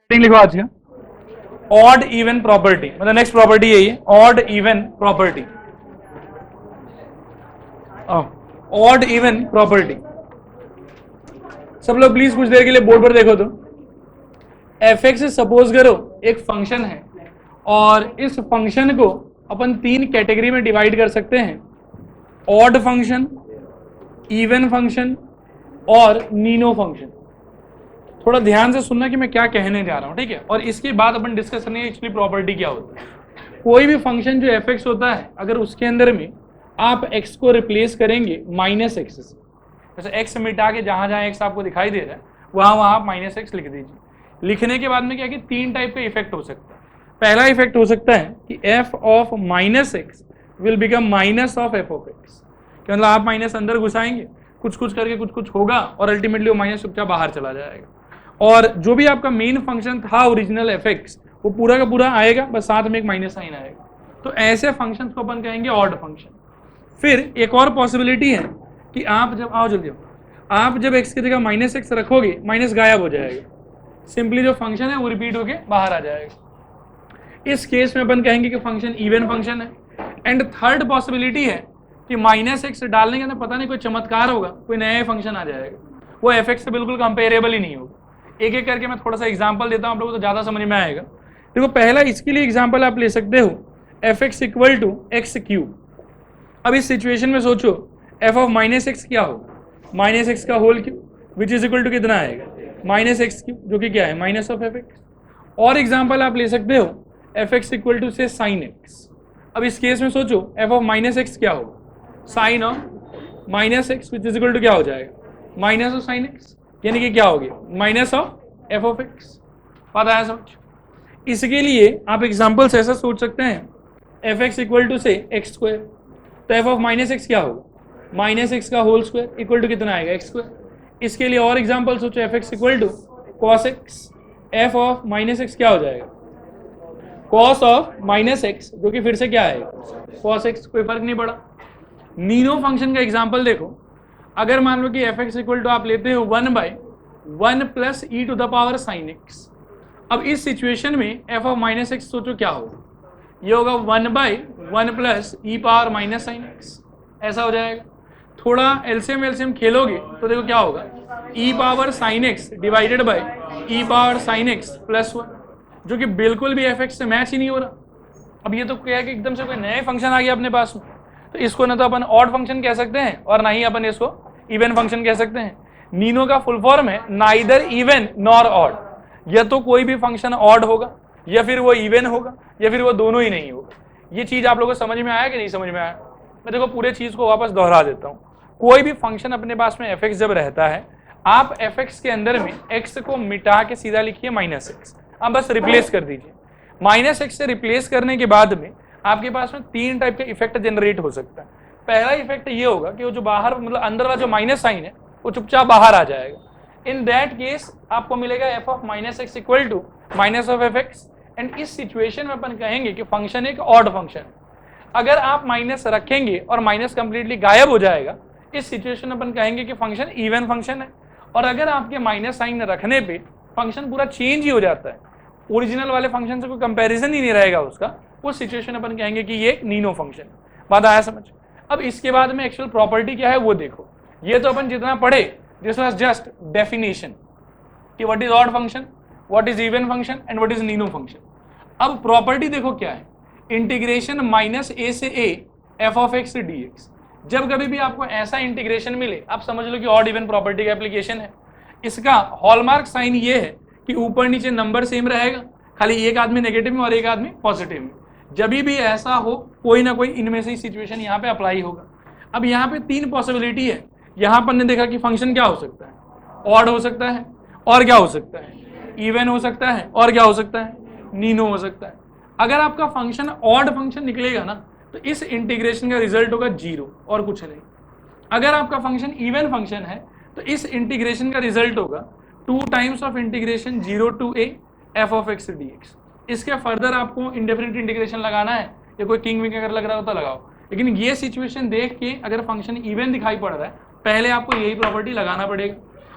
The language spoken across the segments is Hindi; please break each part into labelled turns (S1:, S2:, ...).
S1: लिखो आज का ऑड इवन प्रॉपर्टी, मतलब नेक्स्ट प्रॉपर्टी यही है, odd even property. Odd even property, सब लोग प्लीज कुछ देर के लिए बोर्ड पर देखो। तो एफ एक्स सपोज करो एक फंक्शन है और इस फंक्शन को अपन तीन कैटेगरी में डिवाइड कर सकते हैं, ऑड फंक्शन, इवन फंक्शन और नीनो फंक्शन। थोड़ा ध्यान से सुनना कि मैं क्या कहने जा रहा हूं, ठीक है। और इसके बाद अपन डिस्कस करेंगे एक्चुअली प्रॉपर्टी क्या होता है। कोई भी फंक्शन जो एफ एक्स होता है, अगर उसके अंदर में आप एक्स को रिप्लेस करेंगे माइनस एक्स से, जैसे एक्स मिटा के जहां जहां एक्स आपको दिखाई दे रहा है वहां वहां आप माइनस एक्स लिख दीजिए। लिखने के बाद में क्या कि तीन टाइप का इफेक्ट हो सकता है। पहला इफेक्ट हो सकता है कि F of minus x will become minus of F of x, मतलब आप माइनस अंदर घुसाएंगे, कुछ कुछ करके कुछ कुछ होगा और अल्टीमेटली वो माइनस चुपचाप बाहर चला जाएगा। और जो भी आपका मेन फंक्शन था ओरिजिनल एफ एक्स, वो पूरा का पूरा आएगा, बस साथ में एक माइनस साइन आएगा। तो ऐसे फंक्शन को अपन कहेंगे ऑड फंक्शन। फिर एक और पॉसिबिलिटी है कि आप जब आओ जल्दी आप जब एक्स की जगह माइनस एक्स रखोगे, माइनस गायब हो जाएगा, सिंपली जो फंक्शन है वो रिपीट होके बाहर आ जाएगा। इस केस में अपन कहेंगे कि फंक्शन इवन फंक्शन है। एंड थर्ड पॉसिबिलिटी है कि माइनस एक्स डालने के अंदर पता नहीं कोई चमत्कार होगा, कोई नया फंक्शन आ जाएगा, वो एफ एक्स से बिल्कुल कंपेरेबल ही नहीं होगा। एक एक करके मैं थोड़ा सा एग्जांपल देता हूं, आप लोगों को तो ज्यादा समझ में आएगा। देखो पहला इसके लिए एग्जांपल आप ले सकते हो F X equal to X cube. अब इस सिचुएशन में सोचो एफ ऑफ माइनस एक्स क्या होगा, माइनस एक्स का whole cube which is equal to कितना आएगा, माइनस एक्स क्यूब, जो कि क्या है माइनस ऑफ एफ एक्स। और एग्जाम्पल आप ले सकते हो एफ एक्स इक्वल टू से साइन एक्स। अब इस केस में सोचो एफ ऑफ माइनस एक्स क्या होगा, sine of minus X which is equal to क्या हो जाएगा, माइनस ऑफ साइन एक्स, यानी कि क्या हो गया minus of F of x. पता है समझ। इसके लिए आप एग्जाम्पल्स ऐसा सोच सकते हैं एफ एक्स इक्वल टू से एक्स स्क्वायर, तो एफ ऑफ माइनस एक्स क्या होगा, माइनस एक्स का होल स्क्वायर इक्वल टू कितना आएगा एक्स स्क्वायर। इसके लिए और एग्जाम्पल सोचो F X equal to cos X, F of minus x क्या हो जाएगा कॉस ऑफ माइनस एक्स, जो कि फिर से क्या है कॉस एक्स, कोई फर्क नहीं पड़ा। नीनो फंक्शन का एग्जाम्पल देखो, अगर मान लो कि एफ एक्स इक्वल टू आप लेते हो 1/1 plus E to the power sine x. अब इस सिचुएशन में एफ ऑफ माइनस एक्स सोचो क्या होगा, ये होगा 1/1 प्लस ई पावर माइनस साइन एक्स, ऐसा हो जाएगा। थोड़ा एलसीएम एलसीएम खेलोगे तो देखो क्या होगा, e power sine x divided by e power sine x plus 1, जो कि बिल्कुल भी एफ एक्स से मैच ही नहीं हो रहा। अब ये तो क्या है कि एकदम से कोई नया फंक्शन आ गया अपने पास में, तो इसको ना तो अपन ऑड फंक्शन कह सकते हैं और ना ही अपन इसको इवन फंक्शन कह सकते हैं। नीनो का फुल फॉर्म है नाइदर इवन नॉर ऑड, या तो कोई भी फंक्शन ऑड होगा या फिर वो इवन होगा या फिर वो दोनों ही नहीं होगा। ये चीज आप लोगों को समझ में आया कि नहीं समझ में आया। मैं देखो पूरे चीज को वापस दोहरा देता हूँ। कोई भी फंक्शन अपने पास में एफ एक्स जब रहता है, आप एफ एक्स के अंदर में एक्स को मिटा के सीधा लिखिए माइनस एक्स, आप बस रिप्लेस कर दीजिए। माइनस एक्स से रिप्लेस करने के बाद में आपके पास में तीन टाइप के इफेक्ट जनरेट हो सकता है। पहला इफेक्ट ये होगा कि वो जो बाहर मतलब अंदर वाला जो माइनस साइन है वो चुपचाप बाहर आ जाएगा। इन दैट केस आपको मिलेगा F of minus x equal to minus of F X. And इस सिचुएशन में अपन कहेंगे कि फंक्शन एक ऑड फंक्शन है। अगर आप माइनस रखेंगे और माइनस कंप्लीटली गायब हो जाएगा, इस सिचुएशन में अपन कहेंगे कि फंक्शन इवन फंक्शन है। और अगर आपके माइनस साइन रखने पे फंक्शन पूरा चेंज ही हो जाता है, ओरिजिनल वाले फंक्शन से कोई कंपैरिजन ही नहीं रहेगा उसका, उस सिचुएशन अपन कहेंगे कि ये एक नीनो फंक्शन है। बात आया समझ। अब इसके बाद में एक्चुअल प्रॉपर्टी क्या है वो देखो। ये तो अपन जितना पढ़े दिस वाज जस्ट डेफिनेशन कि what is odd function, what is even function and what is Nino function. अब प्रॉपर्टी देखो क्या है, इंटीग्रेशन माइनस ए से A F of x d x. जब कभी भी आपको ऐसा इंटीग्रेशन मिले, आप समझ लो कि ऑड इवन प्रॉपर्टी का एप्लीकेशन है। इसका हॉलमार्क साइन ये है कि ऊपर नीचे नंबर सेम रहेगा, खाली एक आदमी नेगेटिव में और एक आदमी पॉजिटिव में। जब भी ऐसा हो कोई ना कोई इनमें से सिचुएशन यहाँ पे अप्लाई होगा। अब यहाँ पे तीन पॉसिबिलिटी है। यहाँ पर ने देखा कि फंक्शन क्या हो सकता है, ऑड हो सकता है और क्या हो सकता है, इवन हो सकता है और क्या हो सकता है, नीनो हो सकता है। अगर आपका फंक्शन ऑड फंक्शन निकलेगा ना, तो इस इंटीग्रेशन का रिजल्ट होगा 0 और कुछ नहीं। अगर आपका फंक्शन इवन फंक्शन है तो इस इंटीग्रेशन का रिजल्ट होगा 2 times of integration 0 to a F of x d x. इसके फर्दर आपको इंडेफिनिट इंटीग्रेशन लगाना है या कोई किंग विंग अगर लग रहा हो तो लगाओ, लेकिन ये सिचुएशन देख के अगर फंक्शन इवन दिखाई पड़ रहा है पहले आपको यही प्रॉपर्टी लगाना पड़ेगा।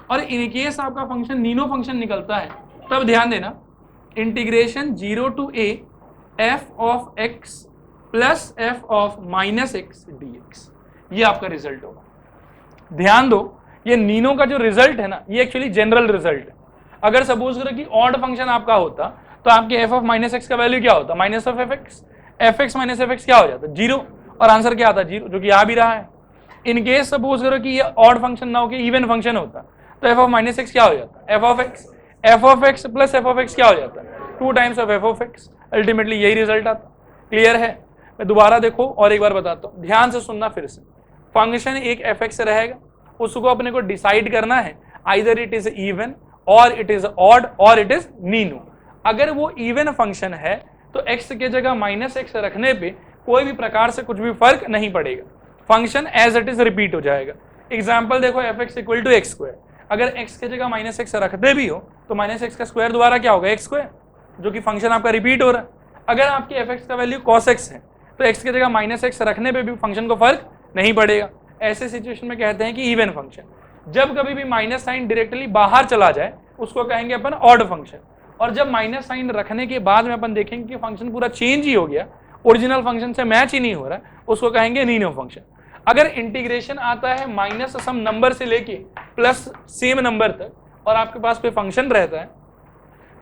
S1: और इन केस आपका फंक्शन नीनो फंक्शन निकलता है तब ध्यान देना integration 0 to a f of x plus f of minus x dx, ये आपका रिजल्ट होगा। ध्यान दो, ये नीनो का जो रिजल्ट है ना, ये एक्चुअली जनरल रिजल्ट है। अगर सपोज करो कि ऑड फंक्शन आपका होता तो आपके f ऑफ माइनस एक्स का वैल्यू क्या होता, minus of F x minus F x क्या हो जाता, जीरो, और आंसर क्या आता, जीरो, जो कि आ भी रहा है। इन केस सपोज करो कि ये ऑड फंक्शन ना हो के इवन फंक्शन होता तो एफ ऑफ माइनस एक्स क्या हो जाता, F of x plus F of x क्या हो जाता, 2 times of F of x. Ultimately यही रिजल्ट आता। क्लियर है? मैं दोबारा देखो और एक बार बताता हूँ, ध्यान से सुनना फिर से। फंक्शन एक एफ एक्स रहेगा, उसको अपने को डिसाइड करना है आइदर इट इज इवन और इट इज ऑड और इट इज नीनो। अगर वो इवन फंक्शन है तो x के जगह माइनस एक्स रखने पे कोई भी प्रकार से कुछ भी फर्क नहीं पड़ेगा, function as it is repeat हो जाएगा। एग्जाम्पल देखो, F X equal to X square, अगर x के जगह माइनस एक्स रखते भी हो तो माइनस एक्स का स्क्वायर दोबारा क्या होगा, एक्स स्क्वायर, जो कि फंक्शन आपका रिपीट हो रहा है। अगर आपकी एफ एक्स का वैल्यू कॉस एक्स है तो x के जगह माइनस एक्स रखने पे भी फंक्शन को फर्क नहीं पड़ेगा। ऐसे सिचुएशन में कहते हैं कि इवन फंक्शन। जब कभी भी माइनस साइन डायरेक्टली बाहर चला जाए उसको कहेंगे अपन ऑड फंक्शन, और जब माइनस साइन रखने के बाद में अपन देखेंगे कि फंक्शन पूरा चेंज ही हो गया, ओरिजिनल फंक्शन से मैच ही नहीं हो रहा, उसको कहेंगे नीनो फंक्शन। अगर इंटीग्रेशन आता है माइनस सम नंबर से लेके प्लस सेम नंबर तक और आपके पास कोई फंक्शन रहता है,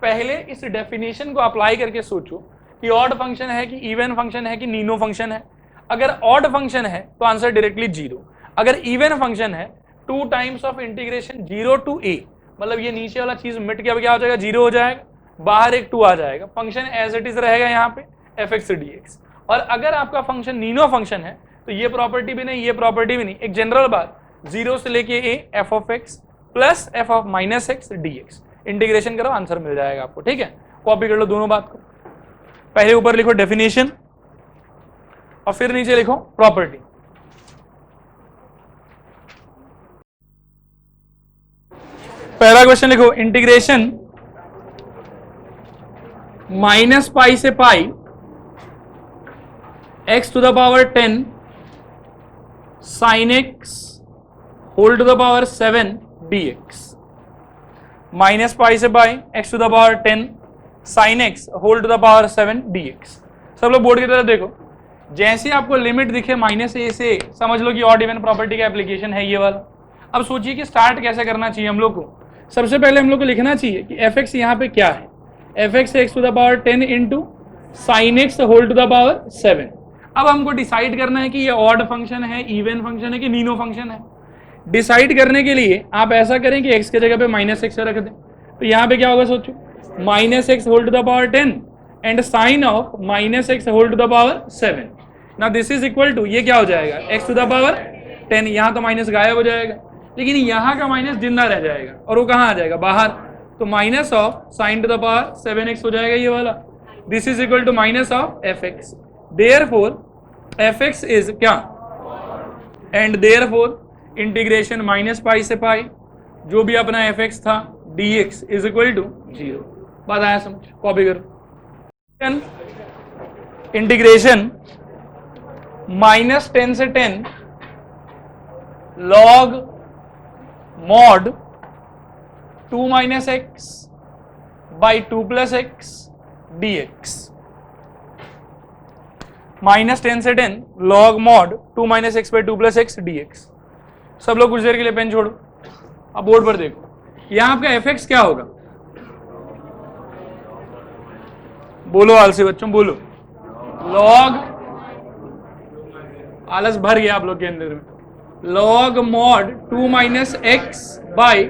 S1: पहले इस डेफिनेशन को अप्लाई करके सोचो कि ऑड फंक्शन है कि इवन फंक्शन है कि नीनो फंक्शन है। अगर ऑड फंक्शन है तो आंसर डायरेक्टली जीरो, अगर इवन फंक्शन है 2 times of integration 0 to a, मतलब ये नीचे वाला चीज मिट के क्या हो जाएगा, जीरो हो जाएगा, बाहर एक 2 आ जाएगा, फंक्शन एज इट इज रहेगा यहाँ पे एफ एक्स डी एक्स। और अगर आपका फंक्शन नीनो फंक्शन है तो ये प्रॉपर्टी भी नहीं, ये प्रॉपर्टी भी नहीं, एक जनरल बात, 0 से लेके a F of x plus F of minus x d x, integration करो आंसर मिल जाएगा आपको। ठीक है, कॉपी कर लो दोनों बात को, पहले ऊपर लिखो डेफिनेशन और फिर नीचे लिखो प्रॉपर्टी। पहला क्वेश्चन लिखो, इंटीग्रेशन माइनस पाई से pi x to the power 10 sine X whole to the power 7 dx, minus pi से pi x to the power 10 sine X whole to the power 7 dx। सब लोग बोर्ड की तरफ देखो, जैसे आपको लिमिट दिखे माइनस ए से समझ लो कि ऑड इवन प्रॉपर्टी का एप्लीकेशन है ये वाला। अब सोचिए कि स्टार्ट कैसे करना चाहिए हम लोग को। सबसे पहले हम लोग को लिखना चाहिए कि एफ एक्स यहाँ पे क्या है, F X X to the power 10 into sine X whole to the power 7। अब हमको डिसाइड करना है कि ये ऑड फंक्शन है, इवन फंक्शन है कि नीनो फंक्शन है। डिसाइड करने के लिए आप ऐसा करें कि एक्स के जगह पे माइनस एक्स रख दें, तो यहाँ पे क्या होगा सोचो, minus x whole to the power 10 and sine of minus x whole to the power 7। ना दिस इज इक्वल टू, ये क्या हो जाएगा, एक्स टू द पावर 10, यहाँ तो माइनस गायब हो जाएगा लेकिन यहाँ का माइनस जिंदा रह जाएगा और वो कहाँ आ जाएगा, बाहर, तो minus of sine to the power 7x हो जाएगा ये वाला। This is equal to minus of F x, therefore f x is क्या, and therefore integration minus pi से पाई जो भी अपना एफ एक्स था dx इज इक्वल टू 0। बात आया समझ, कॉपी करो। इंटीग्रेशन माइनस 10 से 10 log mod 2 minus x by 2 plus x dx, minus 10 से 10 log mod 2 minus x by 2 plus x dx। सब लोग कुछ देर के लिए पेन छोड़ो, अब बोर्ड पर देखो, यहां आपका एफ एक्स क्या होगा, बोलो आलसी बच्चों बोलो, लॉग, आलस भर गया आप लोग के अंदर में, log mod 2 minus x by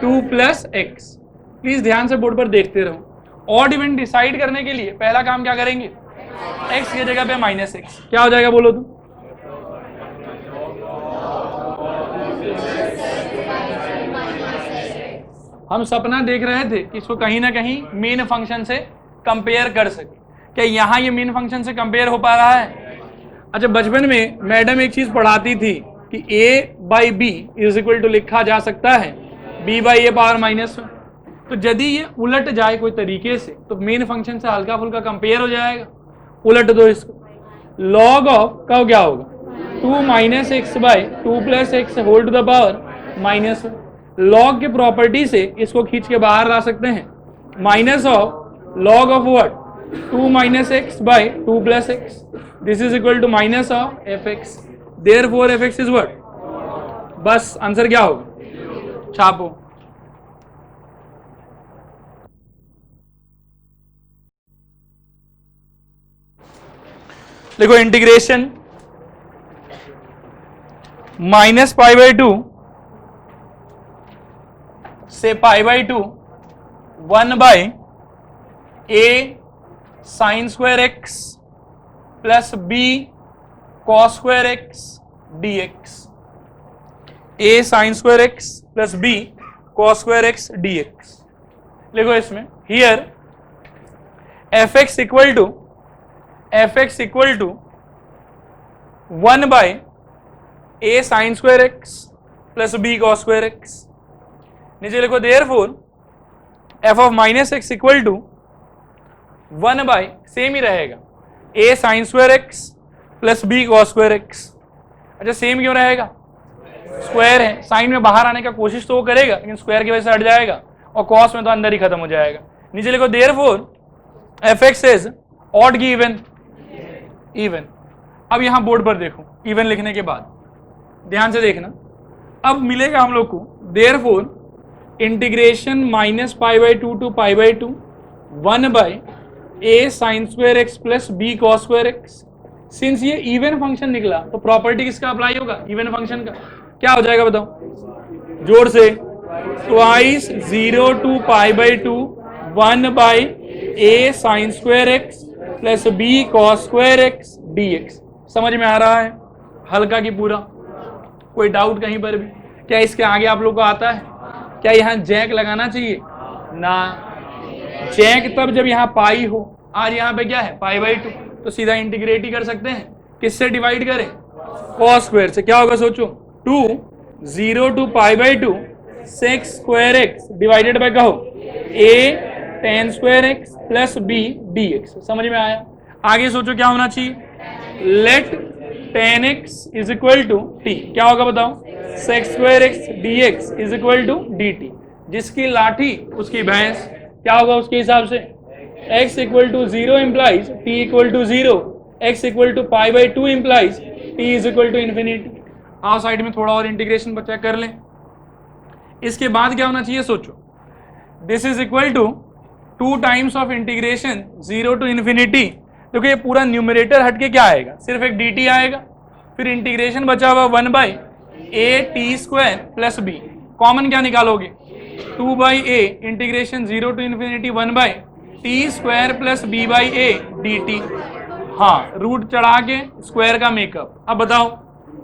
S1: 2 plus x. Please ध्यान से बोर्ड पर देखते रहो। ऑड इवन डिसाइड करने के लिए पहला काम क्या करेंगे, एक्स की जगह पे माइनस एक्स, क्या हो जाएगा बोलो तुम, हम सपना देख रहे थे कि इसको कहीं ना कहीं मेन फंक्शन से कंपेयर कर सके, क्या यहाँ ये मेन फंक्शन से कंपेयर हो पा रहा है। अच्छा, बचपन में मैडम एक चीज पढ़ाती थी कि a by b is equal to लिखा जा सकता है b बाई ए पावर -1। तो यदि ये उलट जाए कोई तरीके से तो मेन फंक्शन से हल्का फुल्का कंपेयर हो जाएगा। उलट दो इसको, लॉग ऑफ का क्या होगा 2 minus x by 2 plus x whole to the power -1। Log के प्रॉपर्टी से इसको खींच के बाहर ला सकते हैं, minus of log of what? 2 minus x by 2 plus x. This is equal to minus of fx. Therefore fx is what? बस आंसर क्या होगा? छापो. देखो integration minus pi by two से pi by two 1 by a sine square x plus b cos square x dx. a sine square x plus b cos square x dx. लिखो इसमें here fx equal to 1 by a sine square x plus b cos square x. नीचे लिखो therefore f of minus x equal to 1 by same ही रहेगा a sine square x plus b cos square x. अच्छा सेम क्यों रहेगा? स्क्वायर है, साइन में बाहर आने का कोशिश तो वो करेगा लेकिन स्क्वायर की वजह से हट जाएगा और कॉस में तो अंदर ही खत्म हो जाएगा. नीचे लिखो देयरफॉर fx इज ऑड की इवन. अब यहां बोर्ड पर देखो इवन लिखने के बाद ध्यान से देखना. अब मिलेगा हम लोग को therefore integration minus pi by two to pi by two 1 by a sine square x plus b cos square x. Since ये इवन फंक्शन निकला तो प्रॉपर्टी किसका अप्लाई होगा? इवन फंक्शन का. क्या हो जाएगा बताओ? जोर से. Twice 0 to pi by two 1 by a sine square x plus b cos square x dx. समझ में आ रहा है? हल्का की पूरा. कोई डाउट कहीं पर भी? क्या इसके आगे आप लोग को आता है? क्या यहाँ जैक लगाना चाहिए? ना, जैक तब जब यहाँ पाई हो. आज यहाँ पे क्या है? पाई बाई टू. तो सीधा इंटीग्रेट ही कर सकते हैं. किससे डिवाइड करें? कॉस स्क्वायर से. क्या होगा सोचो? 2 0 to pi by two 6 square x divided by कहो a tan square x plus b dx. समझ में आया? आगे सोचो क्या होना चाहिए? Let tan x is equal to t. क्या होगा बताओ? sec square x dx is equal to dt. जिसकी लाठी उसकी भैंस. क्या होगा उसके हिसाब से? x equal to 0 implies t equal to 0. x equal to pi by two implies t is equal to infinity. आओ साइड में थोड़ा और इंटीग्रेशन बचा कर लें. इसके बाद क्या होना चाहिए सोचो? This is equal to 2 times of integration 0 to infinity. देखो ये पूरा न्यूमरेटर हटके क्या आएगा? सिर्फ एक dt आएगा. फिर इंटीग्रेशन बचा हुआ 1 by a t square plus b. Common क्या निकालोगे? 2 by a integration 0 to infinity 1 बाई t square plus b by a dt. हाँ, रूट चढ़ा के स्क्वायर का मेकअप. अब बताओ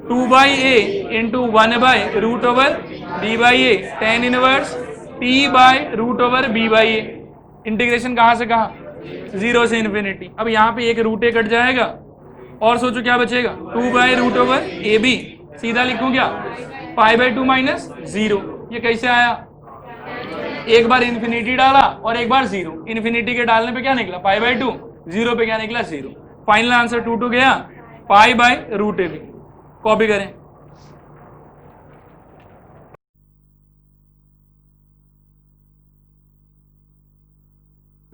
S1: 2 by a into 1 by root over b by a tan inverse t by root over b by a. Integration कहाँ से कहाँ? 0 से इन्फिनिटी. अब यहाँ पे एक रूट ए कट जाएगा और सोचो क्या बचेगा? 2 by root over a b. सीधा लिखूं क्या? Pi by two minus 0. ये कैसे आया? एक बार इन्फिनिटी डाला और एक बार 0. इन्फिनिटी के डालने पे क्या निकला? पाई बाई टू. 0 पे क्या निकला? 0. फाइनल आंसर 2 गया pi by root A B. Copy करें.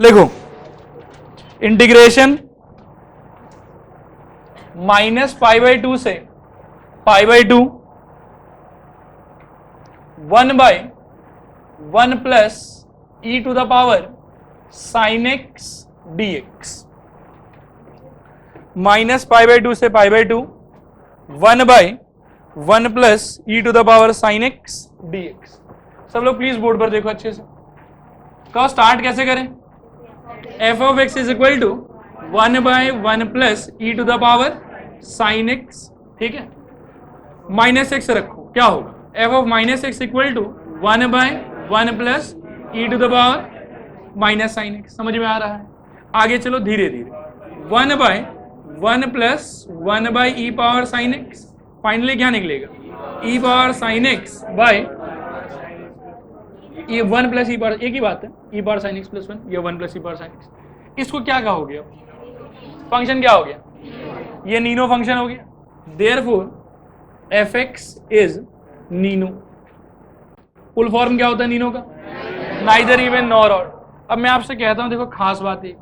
S1: लिखो integration minus pi by two से pi by two 1 by 1 plus e to the power sine x dx. Minus pi by two से pi by two 1 by 1 plus e to the power sine x dx. सब लोग प्लीज बोर्ड पर देखो अच्छे से. कहो स्टार्ट कैसे करें? f of x is equal to 1 by 1 plus E to the power sine x. ठीक है, माइनस एक्स रखो. क्या होगा? f of minus x equal to 1 by 1 plus E to the power minus sine x. समझ में आ रहा है? आगे चलो धीरे धीरे. 1 by 1 plus 1 by e power sine x. Finally क्या निकलेगा? ई पावर साइन एक्स बाई ये 1 प्लस ई पावर. एक ही बात है. ई पावर साइन एक्स प्लस 1. ये 1 प्लस ई पावर साइन एक्स. इसको क्या कहोगे? अब फंक्शन क्या हो गया? ये नीनो फंक्शन हो गया. Therefore f x is Nino. Full form क्या होता है नीनो का? Neither even nor odd. अब मैं आपसे कहता हूं, देखो खास बात है,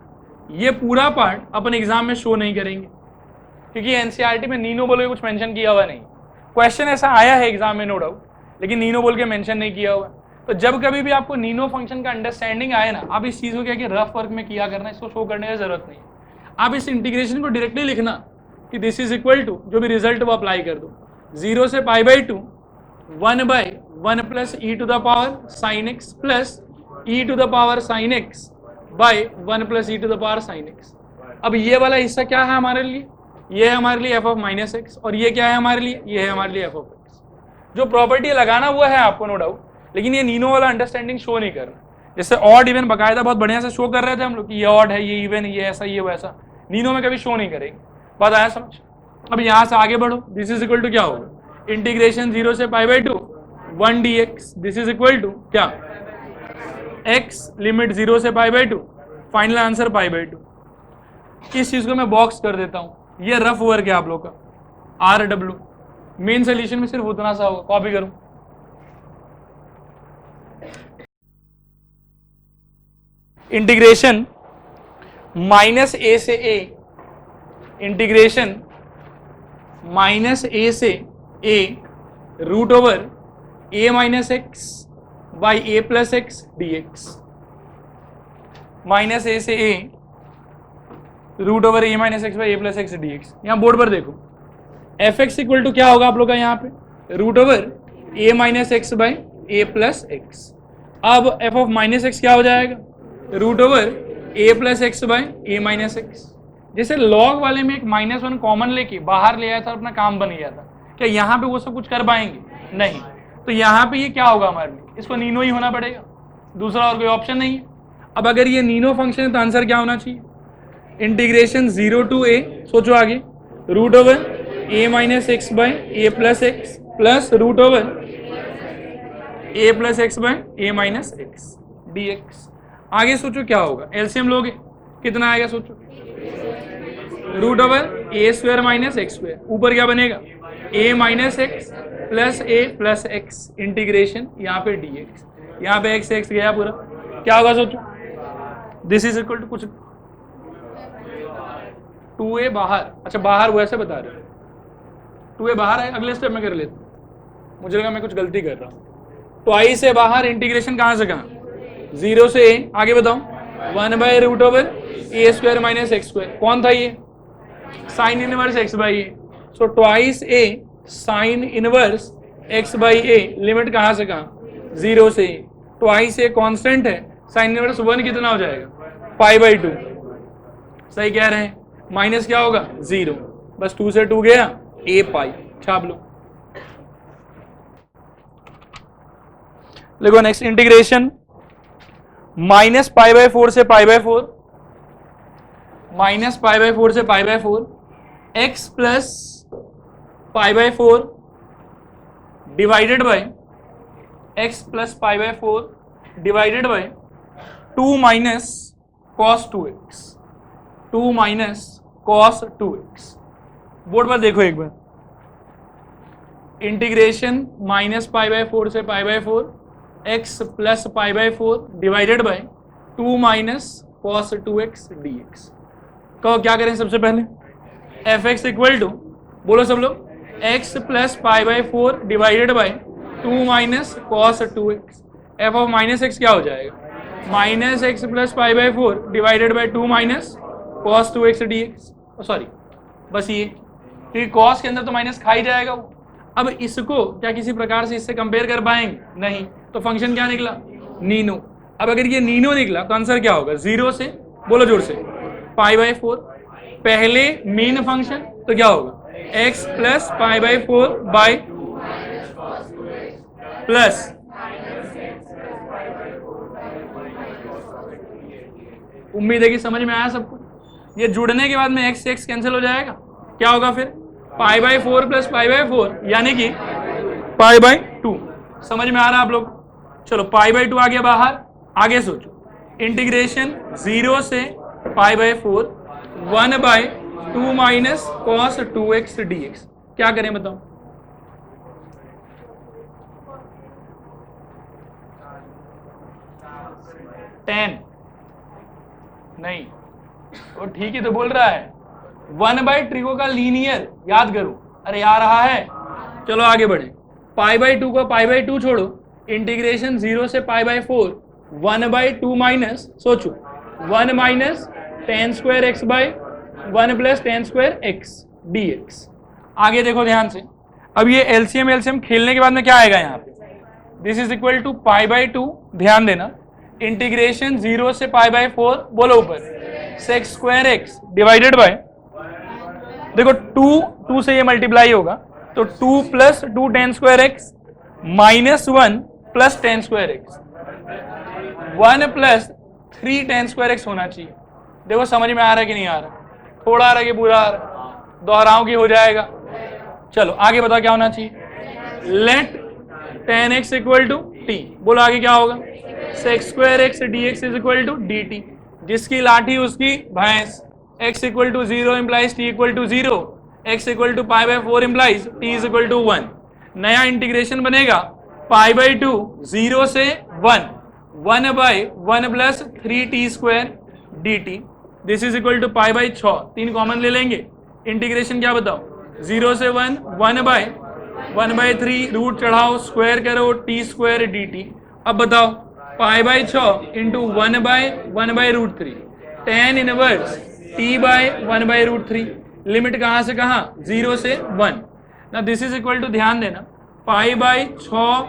S1: ये पूरा पार्ट अपन एग्जाम में शो नहीं करेंगे क्योंकि एनसीईआरटी में नीनो बोल के कुछ मेंशन किया हुआ नहीं। क्वेश्चन ऐसा आया है एग्जाम में नो डाउट, लेकिन नीनो बोल के मेंशन नहीं किया हुआ। तो जब कभी भी आपको नीनो फंक्शन का अंडरस्टैंडिंग आए ना, आप इस चीज को क्या कि रफ वर्क में किया करना, इसको शो करने की जरूरत नहीं। आप इस इंटीग्रेशन को डायरेक्टली लिखना कि दिस इज इक्वल टू, जो भी रिजल्ट वो अप्लाई कर दो, 0 से π/2 1/1 plus E to the power sine x plus E to the power sine x by 1 plus E to the power sine x. अब ये वाला हिस्सा क्या है हमारे लिए, ये है हमारे लिए एफ ऑफ माइनस एक्स, और ये क्या है हमारे लिए, ये है हमारे लिए एफ ऑफ एक्स। जो प्रॉपर्टी लगाना वो है आपको नो डाउट, लेकिन ये नीनो वाला अंडरस्टैंडिंग शो नहीं करना। जैसे ऑड इवन बकायदा बहुत बढ़िया से शो कर रहे थे हम लोग कि ये ऑड है, ये इवन, ये ऐसा, ये वैसा, नीनो में कभी शो नहीं करेंगे। बात आया समझ? अब यहां से आगे बढ़ो, दिस इज इक्वल टू क्या होगा, इंटीग्रेशन 0 से π/2 1 dx, this is equal to क्या, x लिमिट 0 से π/2, फाइनल आंसर π/2। इस चीज को मैं बॉक्स कर देता हूं, ये रफ वर्क है आप लोग का, RW। मेन सोल्यूशन में सिर्फ उतना सा होगा, कॉपी करूं, इंटीग्रेशन माइनस ए से ए, इंटीग्रेशन माइनस ए से a root over a minus x by a plus x d x, minus a से a root over a minus x by a plus x d x. यहां बोर्ड पर देखो, एफ एक्स इक्वल टू क्या होगा आप लोग का यहाँ पे, root over a minus x by a plus x. अब एफ ऑफ माइनस एक्स क्या हो जाएगा, root over a plus x by a minus x. जैसे लॉग वाले में एक -1 कॉमन लेके बाहर ले आया था, अपना काम बन गया था, क्या यहाँ पे वो सब कुछ कर पाएंगे, नहीं। तो यहाँ पे ये क्या होगा हमारे लिए, इसको नीनो ही होना पड़ेगा, दूसरा और कोई ऑप्शन नहीं है। अब अगर ये नीनो फंक्शन है तो आंसर क्या होना चाहिए, इंटीग्रेशन 0 टू ए, सोचो आगे, root over a minus x by a plus x plus root over a plus x by a minus x d x. आगे सोचो क्या होगा, एलसीएम लोगे कितना आएगा, सोचो, root over a square minus x square, ऊपर क्या बनेगा, a minus x plus a plus x, integration यहाँ पे डी एक्स, यहाँ पे एक्स एक्स गया पूरा, क्या होगा सोचो, दिस इज इक्वल टू कुछ 2a बाहर, अच्छा बाहर वैसे बता रहे हो, 2a बाहर है, अगले स्टेप में कर लेते, मुझे लगा मैं कुछ गलती कर रहा हूँ। तो आई से बाहर, इंटीग्रेशन कहाँ से कहाँ, 0 से a, आगे बताओ, 1 root over a square minus x square, कौन था ये, sine inverse x by A, so twice A sine inverse x by A, limit कहाँ से कहाँ, 0 से a, ट्वाइस ए कांस्टेंट है, साइन इनवर्स 1 कितना हो जाएगा, π/2, सही कह रहे हैं, माइनस क्या होगा 0, बस 2 से 2 गया, a पाई, छाप लो। देखो नेक्स्ट, इंटीग्रेशन माइनस π/4 से π/4, माइनस π/4 से π/4, x plus π/4 divided by x plus π/4 divided by 2 minus cos 2x, 2 minus cos 2x। Board पर देखो एक बार, इंटीग्रेशन माइनस π/4 से π/4 x plus π/4 divided by 2 minus cos 2x dx। कहो क्या करें, सबसे पहले एफ एक्स इक्वल टू, बोलो सब लोग, x plus π/4 divided by 2 minus cos 2x, f of minus x क्या हो जाएगा, minus x plus π/4 divided by 2 minus cos 2x dx। Sorry, बस ये, क्योंकि cos के अंदर तो माइनस खा ही जाएगा वो। अब इसको क्या किसी प्रकार से इससे कंपेयर कर पाएंगे, नहीं, तो फंक्शन क्या निकला, नीनो। अब अगर ये नीनो निकला तो आंसर क्या होगा, 0 से, बोलो जोर से, π/4, पहले मेन फंक्शन तो क्या होगा, x प्लस π/4 बाय प्लस उम्मीद है कि समझ में आया सबको। ये जुड़ने के बाद में x से x कैंसिल हो जाएगा, क्या होगा फिर, π/4 प्लस π/4 यानी कि π/2। समझ में आ रहा है आप लोग, चलो π/2 आ गया बाहर। आगे सोचो, इंटीग्रेशन 0 से π/4 1/2 माइनस cos 2x dx, क्या करें बताओ, tan नहीं, वो ठीक ही तो बोल रहा है, 1/3 ट्रिको का लीनियर याद करो। अरे आ रहा है, चलो आगे बढ़े। π/2 को π/2 छोड़ो, इंटीग्रेशन 0 से π/4, 1/2 माइनस, सोचो 1 minus tan square x by 1 plus tan square x dx। आगे देखो ध्यान से, अब ये एलसीएम एलसीएम खेलने के बाद में क्या आएगा यहाँ पे, दिस इज इक्वल टू π/2, ध्यान देना, इंटीग्रेशन 0 से π/4, बोलो ऊपर sec square x divided by, देखो 2 से ये मल्टीप्लाई होगा तो 2 plus 2 tan square x minus 1 plus tan square x, 1 plus 3 tan square x होना चाहिए। देखो समझ में आ रहा है कि नहीं आ रहा, थोड़ा आ रहा है कि पूरा आ रहा, दोहराओं की हो जाएगा। चलो आगे बताओ क्या होना चाहिए, let tan x equal to t, बोलो आगे क्या होगा, sec square x dx is equal to dt, जिसकी लाठी उसकी भैंस, x equal to 0 implies t equal to 0, x equal to π/4 implies t is equal to 1। नया इंटीग्रेशन बनेगा π/2 0 से 1, 1/1 plus 3t square dt, this is equal to π/6, 3 common ले लेंगे, इंटीग्रेशन क्या बताओ, 0 से 1, 1/1/3 रूट चढ़ाओ स्क्वायर करो t स्क्वायर dt। अब बताओ π/6 into 1/1/√3, tan inverse t/1/√3, limit कहाँ से कहाँ, 0 से 1। ना दिस इज इक्वल टू, ध्यान देना, π/6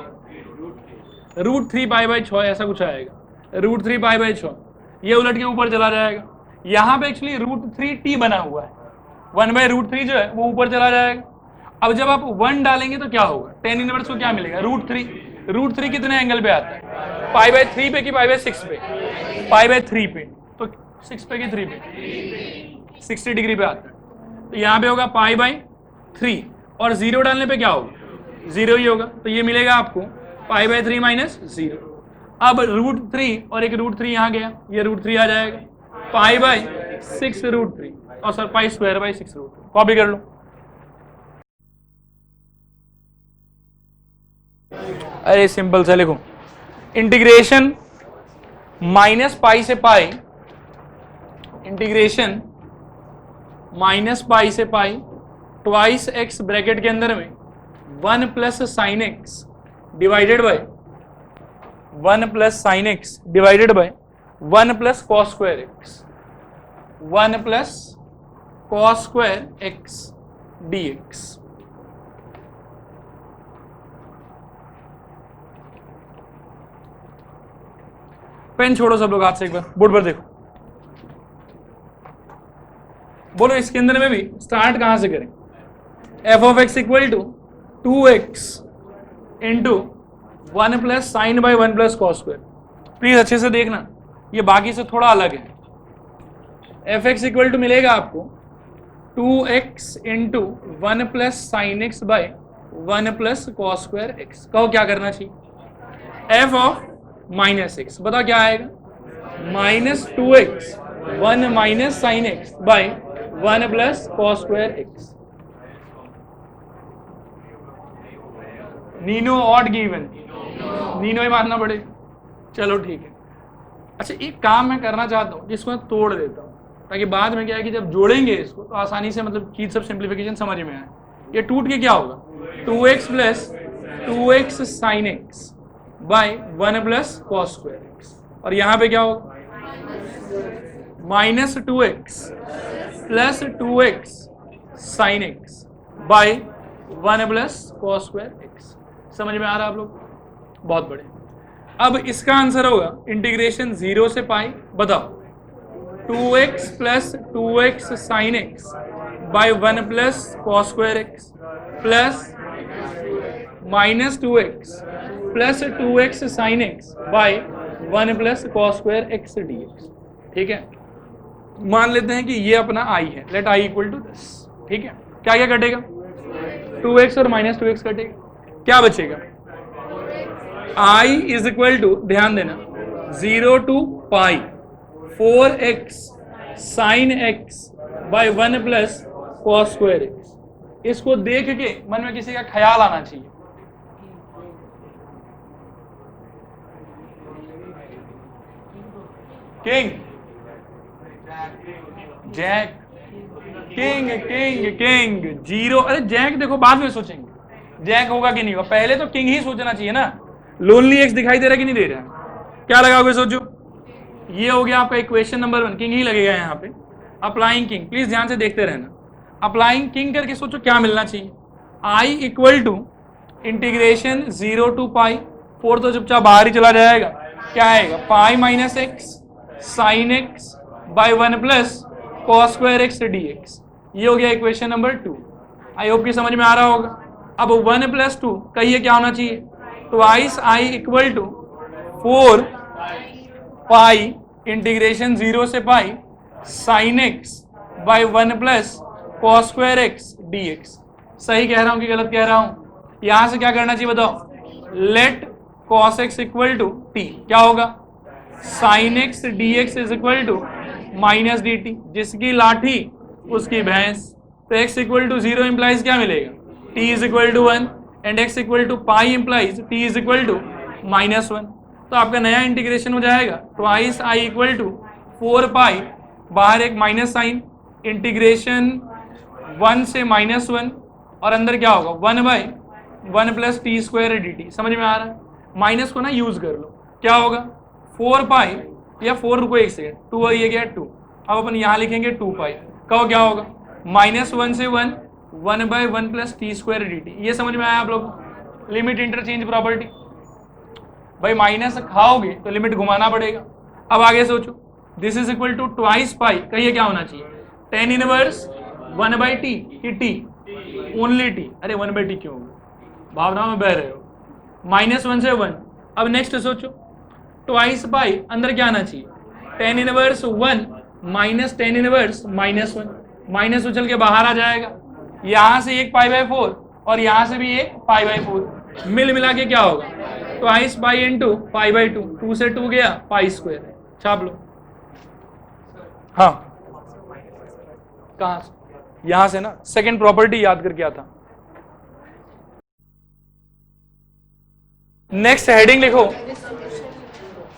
S1: √3 π/6 ऐसा कुछ आएगा, √3 π/6, ये उलट के ऊपर चला जाएगा, यहाँ पे एक्चुअली √3t बना हुआ है, 1/√3 जो है वो ऊपर चला जाएगा। अब जब आप 1 डालेंगे तो क्या होगा, tan इनवर्स को क्या मिलेगा, √3 कितने एंगल पे आता है, π/3 पे कि π/6 पे, π/3 पे, तो 6 पे कि 3 पे, 60 डिग्री पे आता है, तो यहाँ पे होगा π/3, और 0 डालने पे क्या होगा, 0 ही होगा, तो ये मिलेगा आपको π/3 माइनस 0। अब √3 और एक √3 यहाँ गया, ये √3 आ जाएगा, π/6 √3, और सर π²/6 √3, कॉपी कर लो। अरे सिंपल सा लिखो, इंटीग्रेशन -π से π, इंटीग्रेशन -π से π ट्वाइस x ब्रैकेट के अंदर में 1 plus sine x divided by 1 plus sine x divided by 1 plus cos square x, 1 plus cos square x dx। Pen छोड़ो सब लोग हाथ से, एक बार बोर्ड पर देखो, बोलो इसके अंदर में भी स्टार्ट कहां से करें, f of x equal to 2x into 1 plus sine by 1 plus cos square. Please अच्छे से देखना, ये बाकी से थोड़ा अलग है। एफ एक्स इक्वल टू मिलेगा आपको 2x into 1 plus sine x by 1 plus cos square x. कहो क्या करना चाहिए, एफ ऑफ माइनस एक्स, बताओ क्या आएगा, minus 2x 1 minus sine x by 1 plus cos square x. नीनो ऑड गिवन, नीनो ही मारना पड़े, चलो ठीक है। अच्छा एक काम मैं करना चाहता हूँ, इसको मैं तोड़ देता हूँ ताकि बाद में क्या है कि जब जोड़ेंगे इसको तो आसानी से मतलब चीज सब सिंप्लीफिकेशन समझ में आए। ये टूट के क्या होगा, 2x plus 2x sign x by 1 plus cos square x, और यहाँ पे क्या होगा minus 2x plus 2x sign x by 1 plus cos square x. समझ में आ रहा है आप लोग, बहुत बढ़िया। अब इसका आंसर होगा इंटीग्रेशन 0 से पाई, बताओ 2x plus 2x sign x by 1 plus cos square x plus minus 2x plus 2x sign x by 1 plus cos square x dx। ठीक है, मान लेते हैं कि ये अपना i है, लेट i इक्वल टू 10। ठीक है, क्या क्या कटेगा, 2x और माइनस 2x कटेगा, क्या बचेगा, i इज इक्वल टू, ध्यान देना, 0 to pi 4x sine x by 1 plus cos square x. इसको देख के मन में किसी का ख्याल आना चाहिए, king jack, king king king, zero. अरे जैक देखो बाद में सोचेंगे जैक होगा कि नहीं होगा, पहले तो किंग ही सोचना चाहिए ना। लोनली एक्स दिखाई दे रहा है कि नहीं दे रहा है, क्या लगाओगे सोचो। ये हो गया आपका इक्वेशन नंबर 1, किंग ही लगेगा यहाँ पे। अप्लाइंग किंग, प्लीज ध्यान से देखते रहना। अप्लाइंग किंग करके सोचो क्या मिलना चाहिए। आई इक्वल टू इंटीग्रेशन 0 टू पाई, 4 तो चुपचाप बाहर ही चला जाएगा, क्या आएगा pi minus x sign x by 1 plus cos square x d x. ये हो गया इक्वेशन नंबर 2। आई होप की समझ में आ रहा होगा। अब 1 प्लस 2 कहिए क्या होना चाहिए, twice I equal to 4 pi integration 0 से pi sine x by 1 plus cos square x d x. सही कह रहा हूं कि गलत कह रहा हूं। यहां से क्या करना चाहिए बताओ, let cos x equal to t, क्या होगा sine x d x is equal to minus d t, जिसकी लाठी उसकी भैंस। तो एक्स इक्वल टू 0 इंप्लाइज क्या मिलेगा, t is equal to 1 and x equal to pi implies t is equal to -1। तो आपका नया इंटीग्रेशन हो जाएगा twice I equal to 4 pi, बाहर एक माइनस साइन, इंटीग्रेशन 1 से -1 और अंदर क्या होगा 1/1 plus t square d T. समझ में आ रहा है, माइनस को ना यूज कर लो, क्या होगा 4 पाई या 4 रुको एक सेकेंड, 2 और ये गया 2, अब अपन यहाँ लिखेंगे 2 पाई, कहो क्या होगा -1 से 1 1/1 plus t square d t. ये समझ में आया आप लोग। लिमिट इंटरचेंज प्रॉपर्टी, भाई माइनस खाओगे तो लिमिट घुमाना पड़ेगा। अब आगे सोचो, this is equal to twice pi, कहिए क्या होना चाहिए tan इनवर्स 1/t की t ओनली t। अरे 1/t क्यों होगा, भावनाओं में बह रहे हो। -1 से 1। अब नेक्स्ट सोचो ट्वाइस पाई, अंदर क्या आना चाहिए tan inverse 1 minus tan inverse -1, minus उछल के बाहर आ जाएगा। यहां से एक π/4 और यहां से भी एक π/4, मिल मिला के क्या होगा ट्वाइस पाई इंटू π/2, 2 से 2 गया पाई स्क्वायर, छाप लो। हाँ कहां से, यहां से ना, सेकंड प्रॉपर्टी याद करके आता। नेक्स्ट हेडिंग लिखो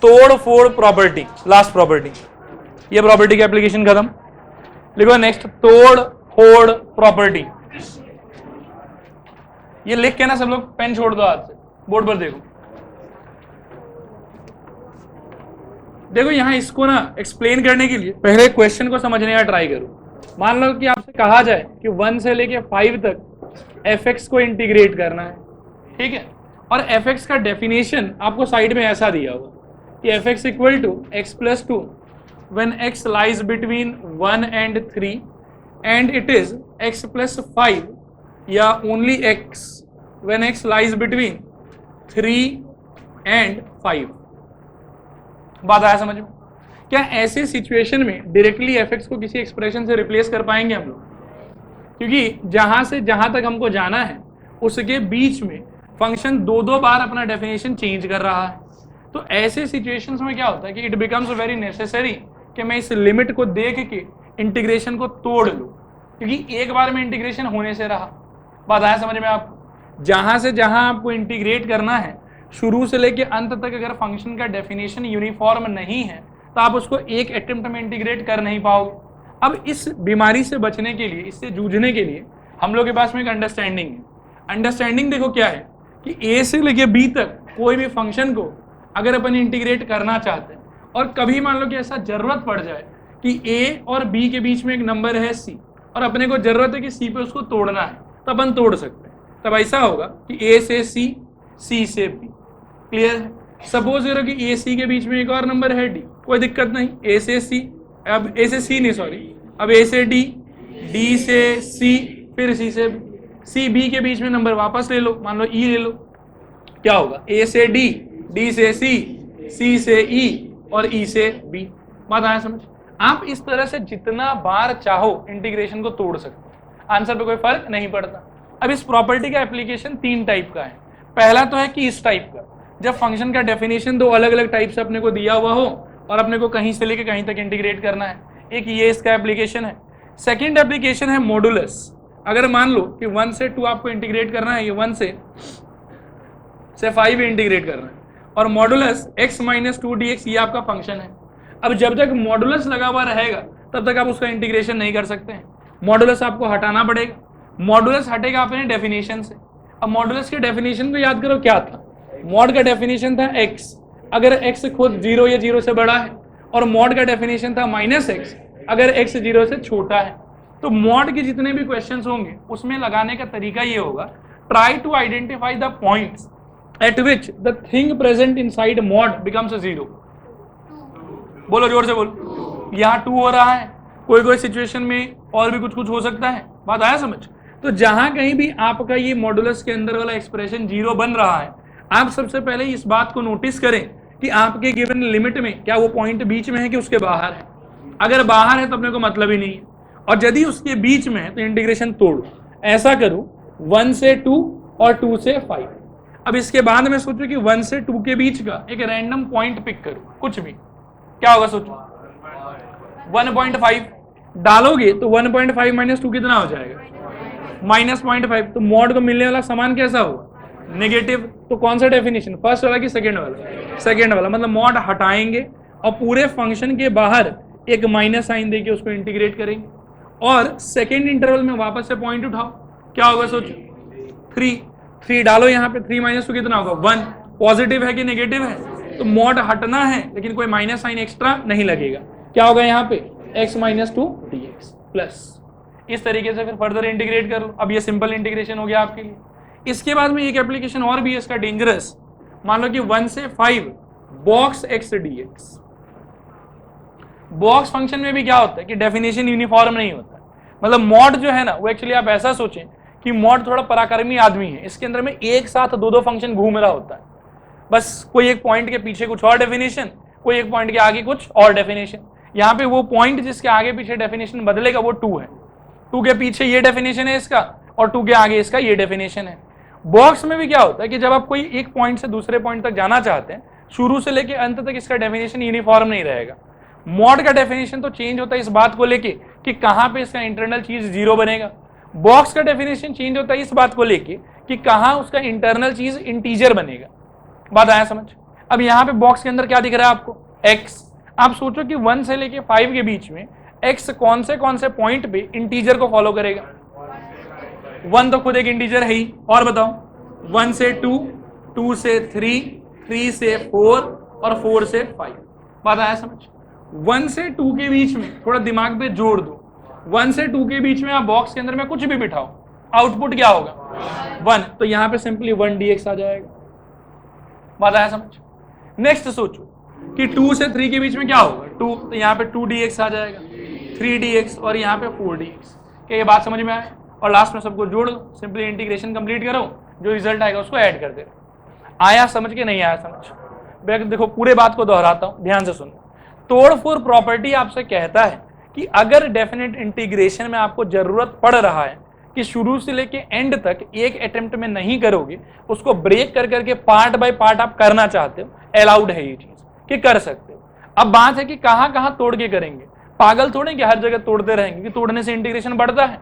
S1: तोड़ फोड़ प्रॉपर्टी, लास्ट प्रॉपर्टी, ये प्रॉपर्टी की एप्लीकेशन खत्म। लिखो नेक्स्ट तोड़ फोड़ प्रॉपर्टी। ये लिख के ना सब लोग पेन छोड़ दो हाथ से, बोर्ड पर देखो। देखो यहां इसको ना एक्सप्लेन करने के लिए पहले क्वेश्चन को समझने का ट्राई करो। मान लो कि आपसे कहा जाए कि 1 से लेके 5 तक fx को इंटीग्रेट करना है, ठीक है, और fx का डेफिनेशन आपको साइड में ऐसा दिया होगा कि fx equal to x plus 2 when x lies between 1 and 3 and it is x plus 5 या only x when x lies between 3 and 5। बात आया समझ में? क्या ऐसे सिचुएशन में डायरेक्टली fx को किसी एक्सप्रेशन से रिप्लेस कर पाएंगे हम लोग? क्योंकि जहां से जहां तक हमको जाना है उसके बीच में फंक्शन दो बार अपना डेफिनेशन चेंज कर रहा है। तो ऐसे सिचुएशंस में क्या होता है कि इट बिकम्स वेरी नेसेसरी कि मैं इस लिमिट को देख के इंटीग्रेशन को तोड़ लूं, क्योंकि एक बार में इंटीग्रेशन होने से रहा। बात आया समझ में आपको? जहां से जहां आपको इंटीग्रेट करना है शुरू से लेके अंत तक अगर फंक्शन का डेफिनेशन यूनिफॉर्म नहीं है तो आप उसको एक अटेम्प्ट में इंटीग्रेट कर नहीं पाओगे। अब इस बीमारी से बचने के लिए, इससे जूझने के लिए हम लोग के पास में एक अंडरस्टैंडिंग है। अंडरस्टैंडिंग देखो क्या है कि ए से लेके बी तक कोई भी फंक्शन को अगर अपन इंटीग्रेट करना चाहते हैं और कभी मान लो कि ऐसा जरूरत पड़ जाए कि ए और बी के बीच में एक नंबर है सी और अपने को जरूरत है कि सी पे उसको तोड़ना है, तो अपन तोड़ सकते हैं। तब ऐसा होगा कि ए से सी, सी से बी। क्लियर है? सपोज करो कि ए सी के बीच में एक और नंबर है डी, कोई दिक्कत नहीं, ए से सी, अब ए से सी नहीं सॉरी, अब ए से डी, डी से सी, फिर सी से बी, सी बी के बीच में नंबर वापस ले लो, मान लो ई ले लो, क्या होगा ए से डी, डी से सी से ई और ई से बी। बात आया समझ? आप इस तरह से जितना बार चाहो इंटीग्रेशन को तोड़ सकते हो, आंसर पे कोई फर्क नहीं पड़ता। अब इस प्रॉपर्टी का एप्लीकेशन 3 टाइप का है। पहला तो है कि इस टाइप का, जब फंक्शन का डेफिनेशन 2 अलग अलग टाइप से अपने को दिया हुआ हो और अपने को कहीं से लेके कहीं तक इंटीग्रेट करना है, एक ये इसका एप्लीकेशन है। सेकंड एप्लीकेशन है मॉडुलस। अगर मान लो कि 1 से 2 आपको इंटीग्रेट करना है, ये 1 से 5 इंटीग्रेट करना है और मॉडुलस x - 2 dx ये आपका फंक्शन है। अब जब तक मॉडुलस लगा हुआ रहेगा तब तक आप उसका इंटीग्रेशन नहीं कर सकते हैं। मॉडुलस आपको हटाना पड़ेगा, मॉडुलस हटेगा अपने डेफिनेशन से। अब मॉडुलस के डेफिनेशन को याद करो, क्या था? मॉड का डेफिनेशन था x, अगर x खुद 0 या 0 से बड़ा है, और मॉड का डेफिनेशन था -x अगर x 0 से छोटा है। तो मॉड के जितने भी क्वेश्चंस होंगे उसमें लगाने का तरीका ये होगा, try to identify the points at which the thing present inside mod becomes 0। बोलो जोर से बोलो। यहाँ 2 हो रहा है, कोई कोई सिचुएशन में और भी कुछ कुछ हो सकता है। बात आया समझ? तो जहां कहीं भी आपका ये मॉडुलस के अंदर वाला एक्सप्रेशन 0 बन रहा है, आप सबसे पहले इस बात को नोटिस करें कि आपके गिवन लिमिट में क्या वो पॉइंट बीच में है कि उसके बाहर है। अगर बाहर है तो अपने को मतलब ही नहीं है, और यदि उसके बीच में है तो इंटीग्रेशन तोड़ो। ऐसा करो 1 से 2 और 2 से 5। अब इसके बाद में सोचो कि 1 से 2 के बीच का एक रैंडम पॉइंट पिक करो, कुछ भी, क्या होगा सोचो? 1.5 डालोगे तो 1.5 माइनस 2 कितना हो जाएगा? -0.5। तो मॉड को मिलने वाला सामान कैसा होगा? नेगेटिव। तो कौन सा डेफिनेशन, फर्स्ट वाला कि सेकंड वाला? सेकंड वाला। मतलब मॉड हटाएंगे और पूरे फंक्शन के बाहर एक माइनस साइन देके उसको इंटीग्रेट करेंगे, और सेकंड इंटरवल में वापस से पॉइंट उठाओ, क्या होगा सोचो? 3 डालो यहाँ पे, 3 माइनस 2 कितना होगा? 1। पॉजिटिव है कि नेगेटिव है? तो मॉड हटना है लेकिन कोई माइनस साइन एक्स्ट्रा नहीं लगेगा। क्या होगा यहाँ पे? x - 2 dx plus. इस तरीके से फिर फर्दर इंटीग्रेट कर लो। अब ये सिंपल इंटीग्रेशन हो गया आपके लिए। इसके बाद में एक एप्लीकेशन और भी है इसका डेंजरस। मान लो कि 1 से 5 box x dx। Box function में भी क्या होता है कि डेफिनेशन यूनिफॉर्म नहीं होता। मतलब मॉड जो है ना, वो एक्चुअली आप ऐसा सोचें कि मॉड थोड़ा पराक्रमी आदमी है, इसके अंदर में एक साथ दो फंक्शन घूम रहा होता है। बस कोई एक पॉइंट के पीछे कुछ और डेफिनेशन, कोई एक पॉइंट के आगे कुछ और डेफिनेशन। यहाँ पे वो पॉइंट जिसके आगे पीछे डेफिनेशन बदलेगा वो 2 है। 2 के पीछे ये डेफिनेशन है इसका, और 2 के आगे इसका ये डेफिनेशन है। बॉक्स में भी क्या होता है कि जब आप कोई एक पॉइंट से दूसरे पॉइंट तक जाना चाहते हैं, शुरू से लेके अंत तक इसका डेफिनेशन यूनिफॉर्म नहीं रहेगा। मॉड का डेफिनेशन तो चेंज होता है इस बात को लेके कि कहां पे इसका इंटरनल चीज 0 बनेगा। बॉक्स का डेफिनेशन चेंज होता है इस बात को लेके कि कहां उसका इंटरनल चीज इंटीजर बनेगा। बात आया समझ? अब यहाँ पे बॉक्स के अंदर क्या दिख रहा है आपको? x। आप सोचो कि 1 से लेके 5 के बीच में x कौन से पॉइंट पे इंटीजर को फॉलो करेगा? 1 तो खुद एक इंटीजर है ही, और बताओ 1 से 2, 2 से 3, 3 से 4 और 4 से 5। बात आया समझ? 1 से 2 के बीच में थोड़ा दिमाग पे जोड़ दो। 1 से 2 के बीच में आप बॉक्स के अंदर में कुछ भी बिठाओ, आउटपुट क्या होगा? 1। तो यहाँ पे सिंपली 1 dx आ जाएगा। बात आया समझ? नेक्स्ट सोचो कि 2 से 3 के बीच में क्या होगा? 2, तो यहाँ पे 2 dx आ जाएगा, 3 dx और यहाँ पे 4 dx। क्या ये बात समझ में आए? और लास्ट में सबको जोड़ दो, सिंपली इंटीग्रेशन कंप्लीट करो, जो रिजल्ट आएगा उसको ऐड कर दे। आया समझ के नहीं आया समझ? देखो पूरे बात को दोहराता हूँ, ध्यान से सुनो। तोड़-फोड़ प्रॉपर्टी आपसे कहता है कि अगर डेफिनेट इंटीग्रेशन में आपको जरूरत पड़ रहा है कि शुरू से लेके एंड तक एक अटेम्प्ट में नहीं करोगे, उसको ब्रेक कर करके पार्ट बाय पार्ट आप करना चाहते हो, अलाउड है ये चीज कि कर सकते हो। अब बात है कि कहां कहां तोड़ के करेंगे। पागल थोड़े कि हर जगह तोड़ते रहेंगे, कि तोड़ने से इंटीग्रेशन बढ़ता है।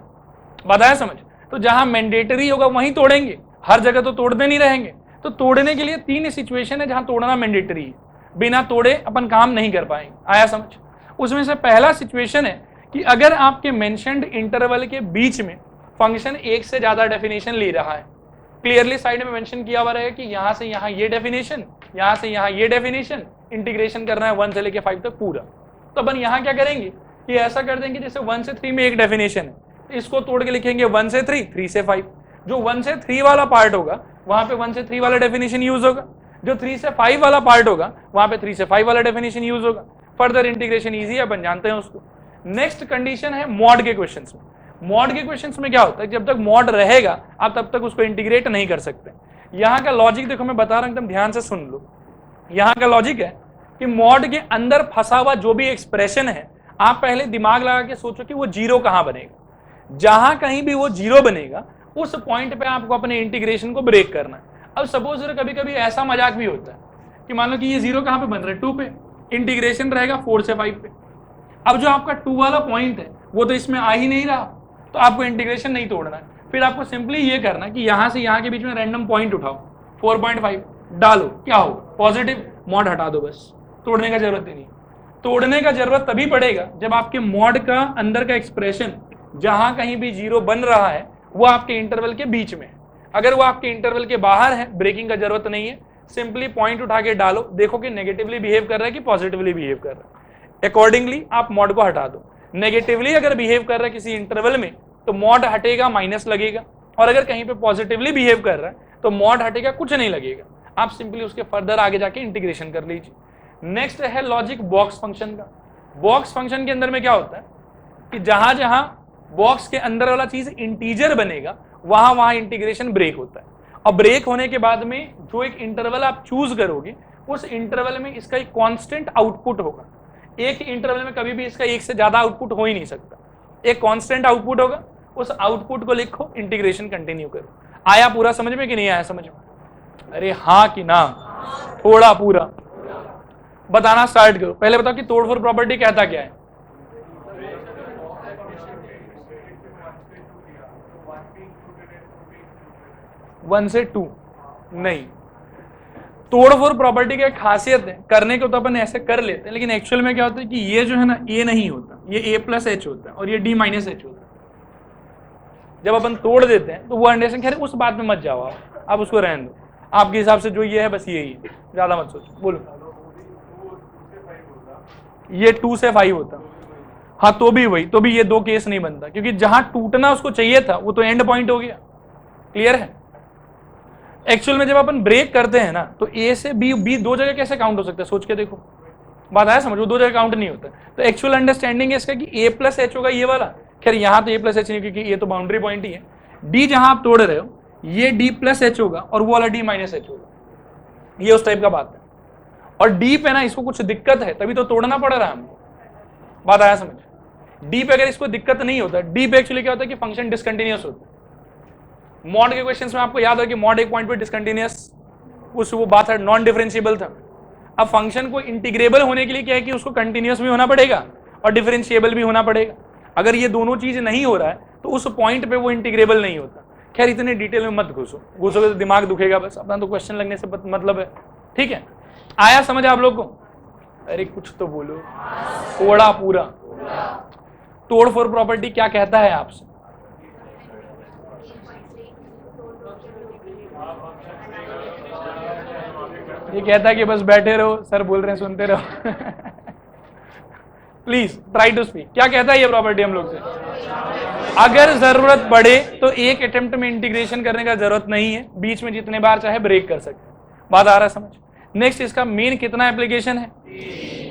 S1: बताया समझ? तो जहां मैंडेटरी होगा वहीं तोड़ेंगे, हर जगह तो तोड़ते नहीं रहेंगे। तो तोड़ने के लिए 3 सिचुएशन है जहां तोड़ना मैंडेटरी है, बिना तोड़े अपन काम नहीं कर पाएंगे। आया समझ? उसमें से पहला सिचुएशन है कि अगर आपके मेंशन्ड इंटरवल के बीच में फंक्शन एक से ज्यादा डेफिनेशन ले रहा है, क्लियरली साइड में मेंशन किया हुआ रहेगा कि यहां से यहां ये डेफिनेशन, यहां से यहां ये डेफिनेशन, इंटीग्रेशन करना है 1 से लेके 5 तक पूरा। तो अपन यहां क्या करेंगे कि ऐसा कर देंगे जैसे 1 से 3 में एक डेफिनेशन है, तो इसको तोड़ के लिखेंगे 1 से 3, 3 से 5। जो 1 से 3 वाला पार्ट होगा वहां पे 1 से 3 वाला डेफिनेशन यूज होगा, जो 3 से 5 वाला पार्ट होगा वहां पे 3 से 5 वाला डेफिनेशन यूज होगा। फर्दर इंटीग्रेशन ईजी है, अपन जानते हैं उसको। नेक्स्ट कंडीशन है मॉड के क्वेश्चंस में। मॉड के क्वेश्चंस में क्या होता है, जब तक मॉड रहेगा आप तब तक उसको इंटीग्रेट नहीं कर सकते। यहाँ का लॉजिक देखो, मैं बता रहा हूं, एकदम ध्यान से सुन लो। यहाँ का लॉजिक है कि मॉड के अंदर फंसा हुआ जो भी एक्सप्रेशन है, आप पहले दिमाग लगा के सोचो कि वो 0 कहां बनेगा। जहां कहीं भी वो 0 बनेगा उस पॉइंट पे आपको अपने इंटीग्रेशन को ब्रेक करना है। अब सपोज कभी कभी ऐसा मजाक भी होता है कि मान लो कि ये 0 कहां पे बन रहा है? 2 पे। इंटीग्रेशन रहेगा 4 से 5 पे। अब जो आपका 2 वाला पॉइंट है वो तो इसमें आ ही नहीं रहा, तो आपको इंटीग्रेशन नहीं तोड़ना है। फिर आपको सिंपली ये करना है कि यहां से यहां के बीच में रैंडम पॉइंट उठाओ, 4.5 डालो, क्या होगा? पॉजिटिव। मॉड हटा दो, बस तोड़ने का जरूरत ही नहीं। तोड़ने का जरूरत तभी पड़ेगा जब आपके मॉड का अंदर का एक्सप्रेशन जहां कहीं भी जीरो बन रहा है वो आपके इंटरवल के बीच में है। अगर वो आपके इंटरवल के बाहर है, ब्रेकिंग का जरूरत नहीं है, सिंपली पॉइंट उठा के डालो, देखो कि नेगेटिवली बिहेव कर रहा है कि पॉजिटिवली बिहेव कर रहा है, अकॉर्डिंगली आप मॉड को हटा दो। नेगेटिवली अगर बिहेव कर रहा है किसी इंटरवल में तो मॉड हटेगा, माइनस लगेगा, और अगर कहीं पे पॉजिटिवली बिहेव कर रहा है तो मॉड हटेगा, कुछ नहीं लगेगा। आप सिंपली उसके फर्दर आगे जाके इंटीग्रेशन कर लीजिए। नेक्स्ट है लॉजिक बॉक्स फंक्शन का। बॉक्स फंक्शन के अंदर में क्या होता है कि जहां जहां बॉक्स के अंदर वाला चीज इंटीजर बनेगा वहां वहां इंटीग्रेशन ब्रेक होता है, और ब्रेक होने के बाद में जो एक इंटरवल आप चूज करोगे उस इंटरवल में इसका एक कांस्टेंट आउटपुट होगा। एक ही इंटरवल में कभी भी इसका एक से ज्यादा आउटपुट हो ही नहीं सकता, एक कांस्टेंट आउटपुट होगा, उस आउटपुट को लिखो, इंटीग्रेशन कंटिन्यू करो। आया पूरा समझ में कि नहीं आया समझ में? अरे हाँ कि ना? थोड़ा पूरा बताना स्टार्ट करो। पहले बताओ कि तोड़फोड़ प्रॉपर्टी कहता क्या है? वन से टू नहीं, तोड़फोड़ प्रॉपर्टी की एक खासियत है, करने को तो अपन ऐसे कर लेते हैं, लेकिन एक्चुअल में क्या होता है कि ये जो है ना, ये नहीं होता, ये a प्लस एच होता है और ये d माइनस एच होता है। जब अपन तोड़ देते हैं तो वो अंडरस्टैंड, खैर उस बात में मत जाओ आप उसको रहने दो, आपके हिसाब से जो ये है बस यही है, ज्यादा मत सोचो। बोलो, ये 2 से 5 होता, हाँ तो भी वही, तो भी ये दो केस नहीं बनता, क्योंकि जहां टूटना उसको चाहिए था वो तो एंड पॉइंट हो गया। क्लियर है? एक्चुअल में जब अपन ब्रेक करते हैं ना तो ए से बी दो जगह कैसे काउंट हो सकता है, सोच के देखो, बात आया समझ? वो दो जगह काउंट नहीं होता। तो एक्चुअल अंडरस्टैंडिंग है इसका कि ए प्लस एच होगा ये वाला, खैर यहाँ तो ए प्लस एच नहीं क्योंकि ये तो बाउंड्री पॉइंट ही है। डी जहां आप तोड़ रहे हो ये डी प्लस एच होगा और वो वाला डी माइनस एच होगा, ये उस टाइप का बात है। और डी पे ना इसको कुछ दिक्कत है तभी तो तोड़ना पड़ रहा है हमको, बात आया समझ? डी पे अगर इसको दिक्कत नहीं होता, डी पे एक्चुअली क्या होता है कि फंक्शन डिसकंटिन्यूअस होता है। मॉड के क्वेश्चंस में आपको याद हो कि मॉड एक पॉइंट पे डिसकंटिन्यूअस, उस वो बात है नॉन डिफरेंशिएबल था। अब फंक्शन को इंटीग्रेबल होने के लिए क्या है कि उसको कंटिन्यूअस भी होना पड़ेगा और डिफरेंशिएबल भी होना पड़ेगा। अगर ये दोनों चीज नहीं हो रहा है तो उस पॉइंट पे वो इंटीग्रेबल नहीं होता। खैर इतने डिटेल में मत घुसो, घुसोगे तो दिमाग दुखेगा, बस अपना तो क्वेश्चन लगने से मतलब है। ठीक है, आया समझ आप लोग को? अरे कुछ तो बोलो, थोड़ा पूरा। तोड़फोड़ प्रॉपर्टी क्या कहता है आपसे? ये कहता है कि बस बैठे रहो, सर बोल रहे हैं सुनते रहो। Please try to speak. क्या कहता है ये प्रॉपर्टी हम लोग से? अगर जरूरत पड़े तो एक अटेम्प्ट में इंटीग्रेशन करने का जरूरत नहीं है, बीच में जितने बार चाहे ब्रेक कर सकते। बात आ रहा है समझ? नेक्स्ट, इसका मेन कितना एप्लीकेशन है?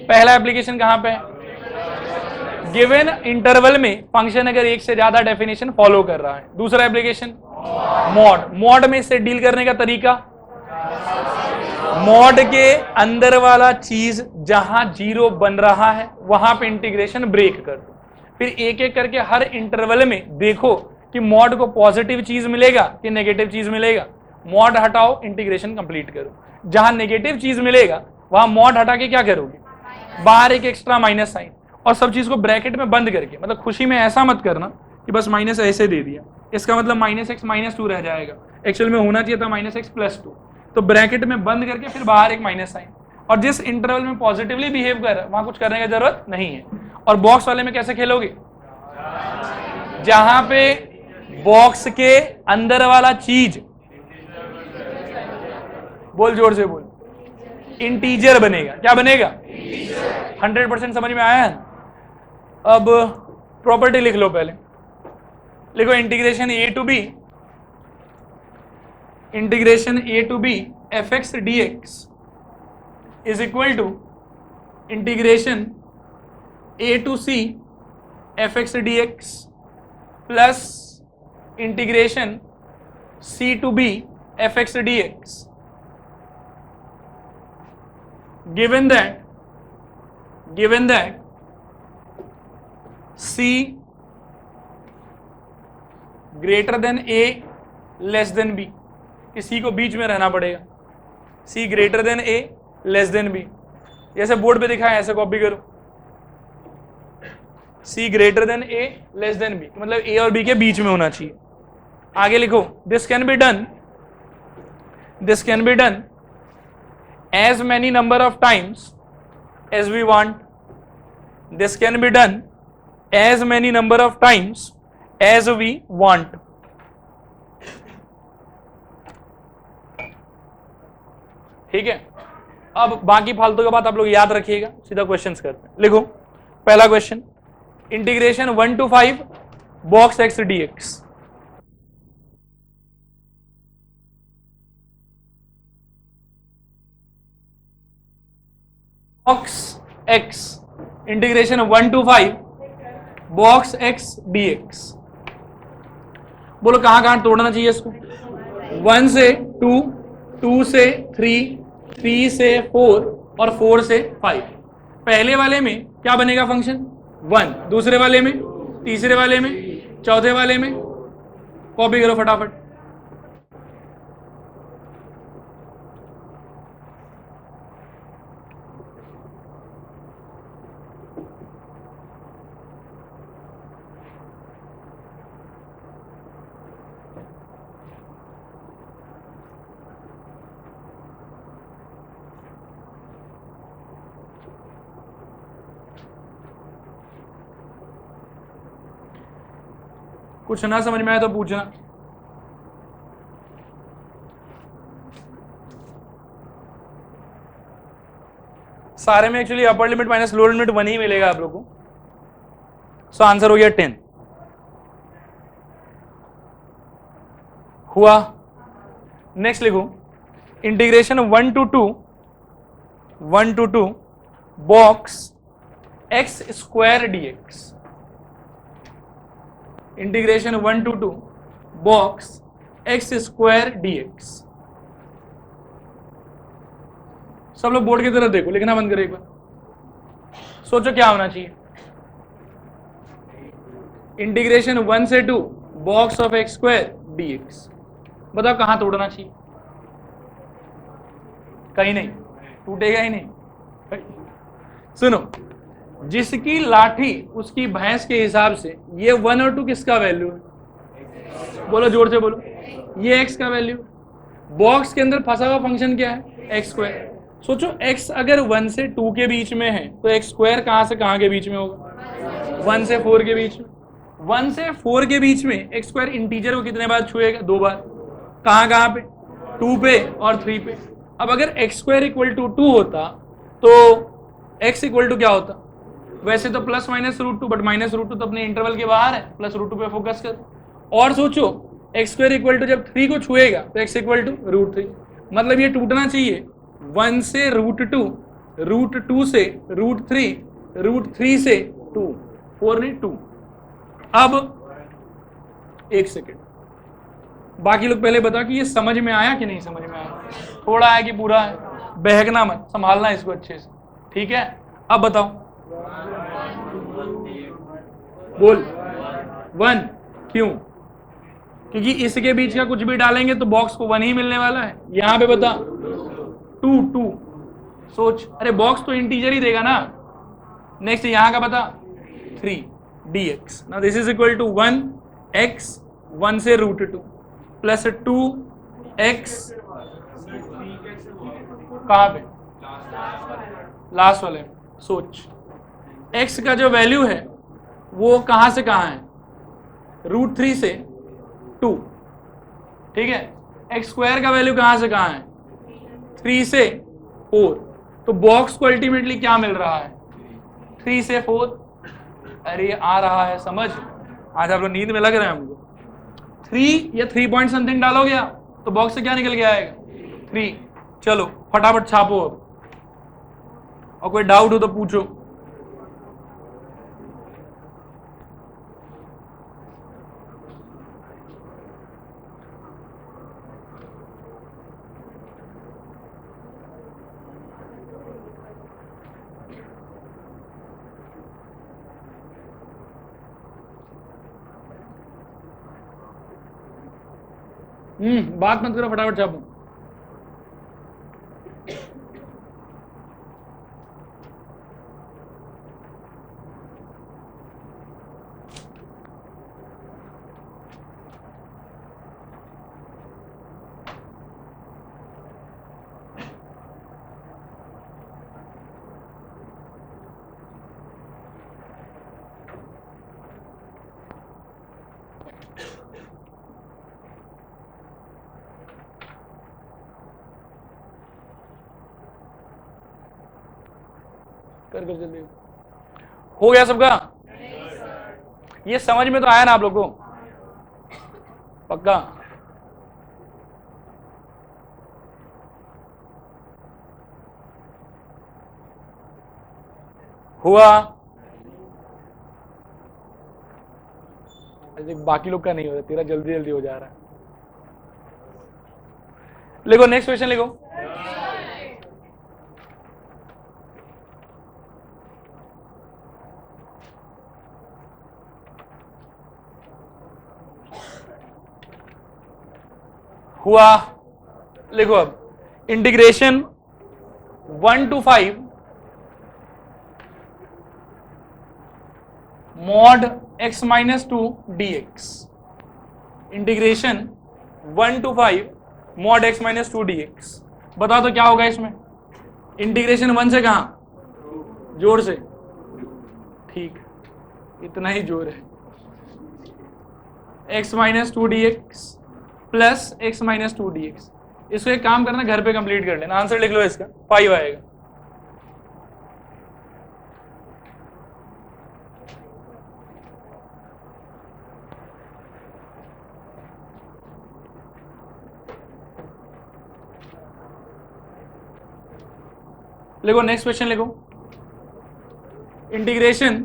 S1: पहला एप्लीकेशन कहां पे है? गिवन इंटरवल में फंक्शन अगर एक से ज्यादा डेफिनेशन फॉलो कर रहा है। दूसरा एप्लीकेशन मॉड। मॉड में इससे डील करने का तरीका, मॉड के अंदर वाला चीज जहां जीरो बन रहा है वहां पे इंटीग्रेशन ब्रेक कर दो, फिर एक एक करके हर इंटरवल में देखो कि मॉड को पॉजिटिव चीज मिलेगा कि नेगेटिव चीज मिलेगा, मॉड हटाओ, इंटीग्रेशन कंप्लीट करो। जहां नेगेटिव चीज मिलेगा वहां मॉड हटा के क्या करोगे? बाहर एक एक्स्ट्रा माइनस साइन, और सब चीज को ब्रैकेट में बंद करके, मतलब खुशी में ऐसा मत करना कि बस माइनस ऐसे दे दिया, इसका मतलब माइनस एक्स माइनस टू रह जाएगा, एक्चुअल में होना चाहिए था माइनस एक्स प्लस टू। तो ब्रैकेट में बंद करके फिर बाहर एक माइनस साइन, और जिस इंटरवल में पॉजिटिवली बिहेव कर रहा है वहां कुछ करने की जरूरत नहीं है। और बॉक्स वाले में कैसे खेलोगे? जहां पे बॉक्स के अंदर वाला चीज, बोल जोर से बोल, इंटीजर बनेगा। क्या बनेगा? 100% समझ में आया है? अब प्रॉपर्टी लिख लो, पहले लिखो integration a to b, integration a to b f x d x is equal to integration a to c f x d x plus integration c to b f x d x. Given that C greater than A less than B, कि C को बीच में रहना पड़ेगा, C greater than A less than B, जैसे बोर्ड पे दिखा है ऐसे कॉपी करो, C greater than A less than B, मतलब A और B के बीच में होना चाहिए। आगे लिखो, this can be done as many number of times as we want, this can be done as many number of times as we want. ठीक है, अब बाकी फालतू के बात आप लोग याद रखिएगा, सीधा क्वेश्चन करते हैं। लिखो पहला question, integration 1 to 5 box x d x. Box x integration 1 to 5 box x d x. बोलो कहां कहां तोड़ना चाहिए इसको? 1 से 2, 2 से 3, 3 से 4 और 4 से 5। पहले वाले में क्या बनेगा फंक्शन? 1, दूसरे वाले में, तीसरे वाले में, चौथे वाले में। कॉपी करो फटाफट। कुछ ना समझ में आए तो पूछना। सारे में actually upper limit minus lower limit 1 ही मिलेगा आप लोगों को। सो आंसर हो गया 10। हुआ। नेक्स्ट लिखो, integration 1 to 2 box x square d x. Integration 1 to 2 box x square d x. सब लोग बोर्ड की तरफ देखो, लिखना बंद करो एक बार। सोचो क्या होना चाहिए? इंटीग्रेशन 1 से 2 box of x square d x. बताओ कहां तोड़ना चाहिए? कहीं नहीं, टूटेगा ही नहीं। सुनो, जिसकी लाठी उसकी भैंस के हिसाब से ये 1 और 2 किसका वैल्यू है? बोलो जोर से बोलो। ये x का वैल्यू। बॉक्स के अंदर फंसा हुआ फंक्शन क्या है? X square. सोचो x अगर 1 से 2 के बीच में है तो एक्स स्क्वायर कहां से कहां के बीच में होगा? 1 से 4 के बीच में। 1 से 4 के बीच में एक्स स्क्वायर इंटीजर को कितने बार छुएगा? 2 बार। कहां कहां पे? 2 पे और 3 पे। अब अगर एक्स स्क्वायर इक्वल टू 2 होता तो x इक्वल टू क्या होता? वैसे तो plus minus root 2, but minus root 2 तो अपने इंटरवल के बाहर है, प्लस रूट 2 पे फोकस करो। और सोचो एक्स स्क्वायर इक्वल टू जब 3 को छुएगा तो x इक्वल टू रूट 3। मतलब ये टूटना चाहिए 1 से रूट 2 से रूट 3, रूट 3 से 2, 4 नहीं 2। अब एक सेकेंड, बाकी लोग पहले बता कि ये समझ में आया कि नहीं समझ में आया? थोड़ा है कि पूरा है? बहकना मत, संभालना इसको अच्छे से, ठीक है? अब बताओ, बोल 1। क्यों? क्योंकि इसके बीच का कुछ भी डालेंगे तो बॉक्स को 1 ही मिलने वाला है। यहां पे बता 2। सोच, अरे बॉक्स तो इंटीजर ही देगा ना। नेक्स्ट यहां का बता 3 dx। Now this is equal to 1 x 1 से रूट 2 प्लस 2 x कहां पे? लास्ट वाले। सोच x का जो वैल्यू है वो कहां से कहां है? रूट 3 से 2, ठीक है? एक्स स्क्वायर का वैल्यू कहां से कहां है? 3 से 4। तो बॉक्स को अल्टीमेटली क्या मिल रहा है? 3 से 4। अरे आ रहा है समझ? आज आप लोग नींद में लग रहे हैं हमको। 3 या 3 पॉइंट समथिंग डालोगे आप तो बॉक्स से क्या निकल के आएगा? 3। चलो फटाफट छापो अब, और कोई डाउट हो तो पूछो। बात मत करो, फटाफट छापो। कर जल्दी। हो गया सबका? ये समझ में तो आया ना आप लोग को? पक्का? हुआ? बाकी लोग का नहीं हो रहा, तेरा जल्दी जल्दी हो जा रहा है। लिखो नेक्स्ट क्वेश्चन लिखो। हुआ? लिखो अब integration 1 to 5 mod x minus 2 dx। Integration 1 to 5 mod x minus 2 dx। बताओ तो क्या होगा इसमें? इंटीग्रेशन 1 से कहां? जोर से। ठीक, इतना ही जोर है। x minus 2 dx plus x minus 2 dx। इसको एक काम करना, घर पे कंप्लीट कर लेना। आंसर लिख लो इसका, 5 आएगा। लिखो नेक्स्ट क्वेश्चन लिखो। इंटीग्रेशन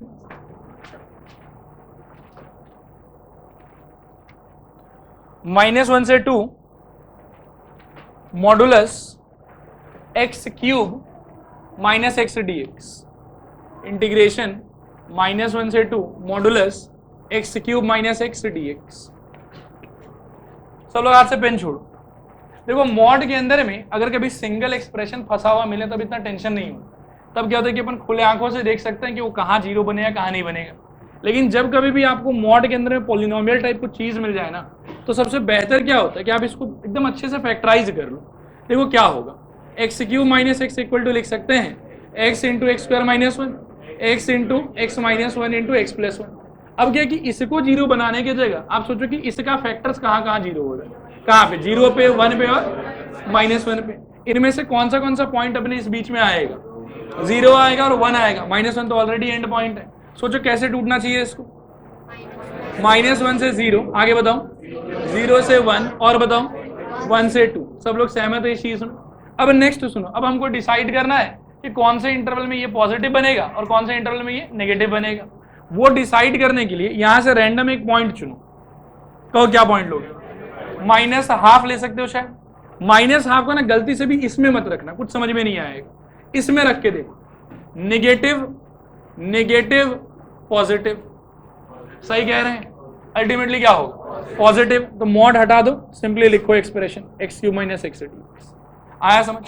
S1: -1 से 2 modulus x cube minus x dx। Integration -1 से 2 modulus x cube minus x dx। सब लोग हाथ से पेन छोड़ो। देखो मॉड के अंदर में अगर कभी सिंगल एक्सप्रेशन फंसा हुआ मिले तब इतना टेंशन नहीं होता। तब क्या होता है कि अपन खुले आंखों से देख सकते हैं कि वो कहाँ जीरो बनेगा कहाँ नहीं बनेगा। लेकिन जब कभी भी आपको मॉड के अंदर में पॉलिनोमियल टाइप कुछ चीज मिल जाए ना, तो सबसे बेहतर क्या होता है कि आप इसको एकदम अच्छे से फैक्टराइज कर लो। देखो क्या होगा, x cube minus x equal to लिख सकते हैं x into x square minus 1, x into x minus 1 into x plus 1। अब क्या कि इसको जीरो बनाने की जगह आप सोचो कि इसका फैक्टर्स कहाँ कहाँ जीरो हो रहा है, कहाँ पे? 0 पे, 1 पे और -1 पे। इनमें से कौन सा पॉइंट अपने इस बीच में आएगा? 0 आएगा और 1 आएगा। -1 तो ऑलरेडी एंड पॉइंट है। सोचो कैसे टूटना चाहिए इसको? -1 से 0, आगे बताओ 0 से 1 और बताओ 1 से 2। सब लोग सहमत है इस चीज में? अब नेक्स्ट सुनो, अब हमको डिसाइड करना है कि कौन से इंटरवल में ये पॉजिटिव बनेगा और कौन से इंटरवल में ये नेगेटिव बनेगा। वो डिसाइड करने के लिए यहां से रैंडम एक पॉइंट चुनो। कहो क्या पॉइंट लोगे? -12 ले सकते हो शायद। -12 का ना गलती से भी इसमें मत रखना, कुछ समझ में नहीं आएगा। इसमें रख के देखो, नेगेटिव नेगेटिव पॉजिटिव। सही कह रहे हैं? अल्टीमेटली क्या होगा? पॉजिटिव। तो मॉड हटा दो, सिंपली लिखो expression x cube minus x dx। आया समझ?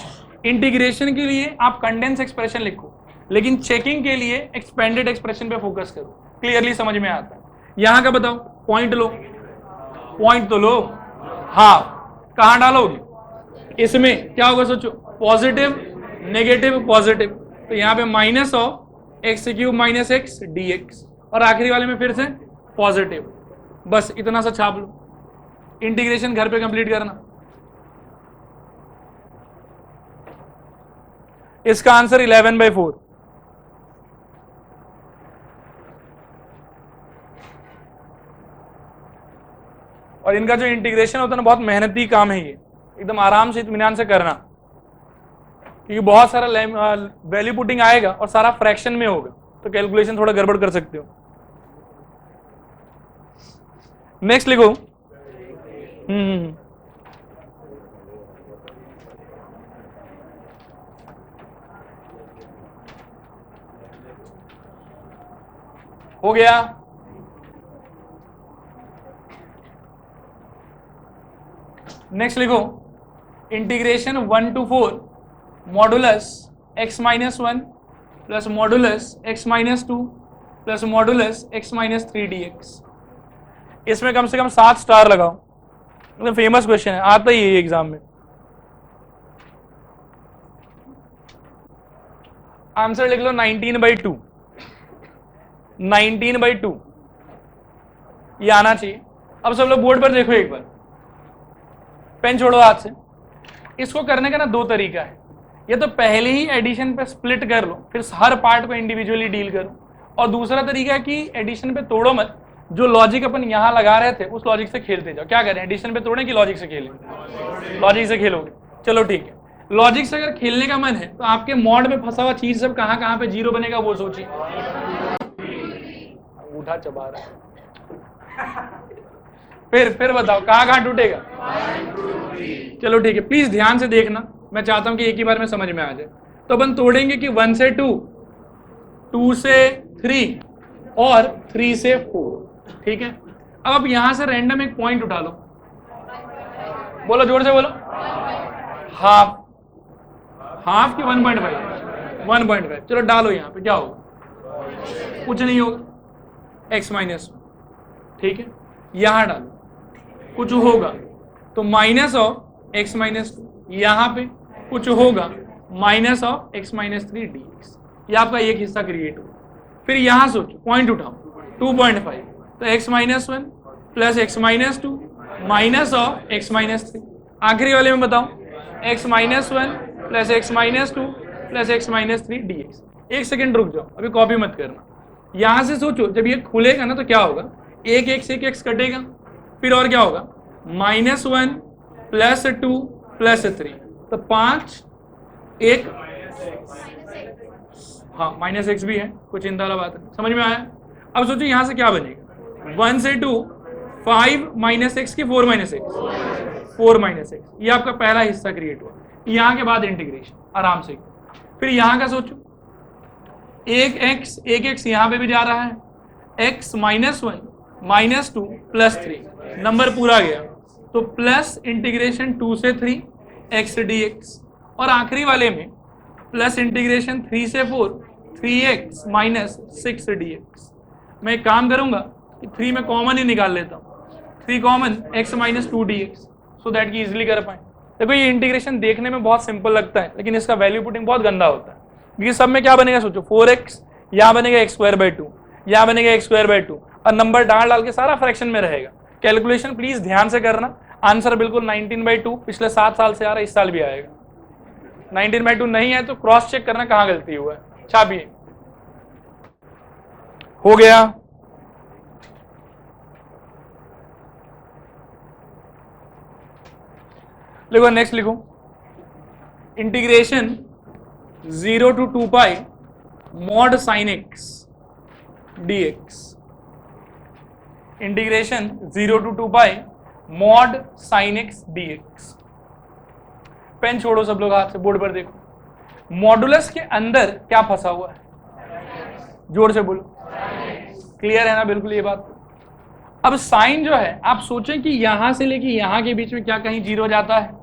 S1: इंटीग्रेशन के लिए आप कंडेंस एक्सप्रेशन लिखो, लेकिन चेकिंग के लिए एक्सपेंडेड एक्सप्रेशन पे फोकस करो। क्लियरली समझ में आता है? यहां का बताओ, पॉइंट लो, पॉइंट तो लो। हाफ कहां डालोगे? इसमें क्या होगा सोचो, पॉजिटिव नेगेटिव पॉजिटिव। तो यहाँ पे minus of x cube minus x dx, और आखिरी वाले में फिर से पॉजिटिव। बस इतना सा छाप लो। इंटीग्रेशन घर पे कंप्लीट करना। इसका आंसर 11/4। और इनका जो इंटीग्रेशन होता है ना, बहुत मेहनती काम है ये, एकदम आराम से इत्मीनान से करना, क्योंकि बहुत सारा वैल्यू पुटिंग आएगा और सारा फ्रैक्शन में होगा, तो कैलकुलेशन थोड़ा गड़बड़ कर सकते हो। नेक्स्ट लिखो। हो गया? नेक्स्ट लिखो, integration 1 to 4 modulus x minus 1 plus modulus x minus 2 plus modulus x minus 3 dx। इसमें कम से कम 7 स्टार लगाओ, मतलब फेमस क्वेश्चन है, आता ही है एग्जाम में। आंसर लिख लो 19/2। 19/2 ये आना चाहिए। अब सब लोग बोर्ड पर देखो एक बार, पेन छोड़ो हाथ से। इसको करने का ना दो तरीका है। ये तो पहले ही एडिशन पे स्प्लिट कर लो, फिर हर पार्ट को इंडिविजुअली डील करो। और दूसरा तरीका है कि एडिशन पे तोड़ो मत, जो लॉजिक अपन यहाँ लगा रहे थे उस लॉजिक से खेलते जाओ। क्या करें, एडिशन पे तोड़ें कि लॉजिक से खेलें? लॉजिक से खेलोगे, चलो ठीक है। लॉजिक से अगर खेलने का मन है तो आपके मॉड में फंसा हुआ चीज सब कहाँ कहाँ पे जीरो बनेगा वो सोचिए। उठा चबा रहा है। फिर बताओ कहाँ कहाँ टूटेगा? चलो ठीक है, प्लीज ध्यान से देखना, मैं चाहता हूं कि एक ही बार में समझ में आ जाए। तो अपन तोड़ेंगे कि 1 से 2, 2 से 3 और 3 से 4, ठीक है। अब आप यहां से रैंडम एक पॉइंट उठा लो, बोलो जोर से बोलो। हाफ, हाफ की 1.5, 1.5, चलो डालो यहाँ पे, क्या होगा? कुछ नहीं होगा, x माइनस, ठीक है। यहां डालो, कुछ होगा तो माइनस ऑफ x माइनस 2, यहां पे कुछ होगा minus of x minus 3 dx। ये आपका एक हिस्सा क्रिएट होगा। फिर यहां सोचो, पॉइंट उठाओ 2.5, तो x minus 1 plus x minus 2 minus of x minus 3। आखिरी वाले में बताओ, x minus 1 plus x minus 2 plus x minus 3 dx। एक सेकेंड रुक जाओ, अभी कॉपी मत करना। यहां से सोचो, जब ये खुलेगा ना तो क्या होगा, एक x कटेगा, फिर और क्या होगा, -1 प्लस 2 प्लस 3, तो 5 1, हाँ -x भी है, कोई चिंता वाला बात है, समझ में आया? अब सोचो यहां से क्या बनेगा, 1 से 2 5 माइनस एक्स की 4 माइनस एक्स, 4 माइनस एक्स, ये आपका पहला हिस्सा क्रिएट हुआ। यहाँ के बाद इंटीग्रेशन आराम से। फिर यहाँ का सोचो, एक एक्स यहाँ पे भी जा रहा है, x minus 1 minus 2 plus 3, number पूरा गया, तो प्लस इंटीग्रेशन 2 से 3 x dx, और आखिरी वाले में प्लस इंटीग्रेशन 3 से 4 3x माइनस 6 dx। मैं एक काम करूंगा कि 3 में कॉमन ही निकाल लेता हूँ, 3 common x minus 2 dx, so that की इजिली कर पाए। देखो ये इंटीग्रेशन देखने में बहुत सिंपल लगता है, लेकिन इसका वैल्यू पुटिंग बहुत गंदा होता है, क्योंकि सब में क्या बनेगा सोचो, 4x, यहाँ बनेगा x²/2, यहाँ बनेगा x²/2, और नंबर डाल के सारा फ्रैक्शन में रहेगा। कैलकुलेशन प्लीज ध्यान से करना, आंसर बिल्कुल 19/2 पिछले 7 साल से आ रहा है, इस साल भी आएगा। 19/2 नहीं है तो क्रॉस चेक करना कहाँ गलती हुआ है, छापिए। हो गया, लिखो नेक्स्ट, लिखो integration 0 to 2 pi mod sin x dx। Integration 0 to 2 pi mod sin x dx। Pen छोड़ो सब लोग, हाथ से बोर्ड पर देखो, मॉडुलस के अंदर क्या फंसा हुआ है, जोर से बोलो, क्लियर है ना बिल्कुल ये बात? अब साइन जो है, आप सोचें कि यहां से लेके यहां के बीच में क्या कहीं जीरो जाता है?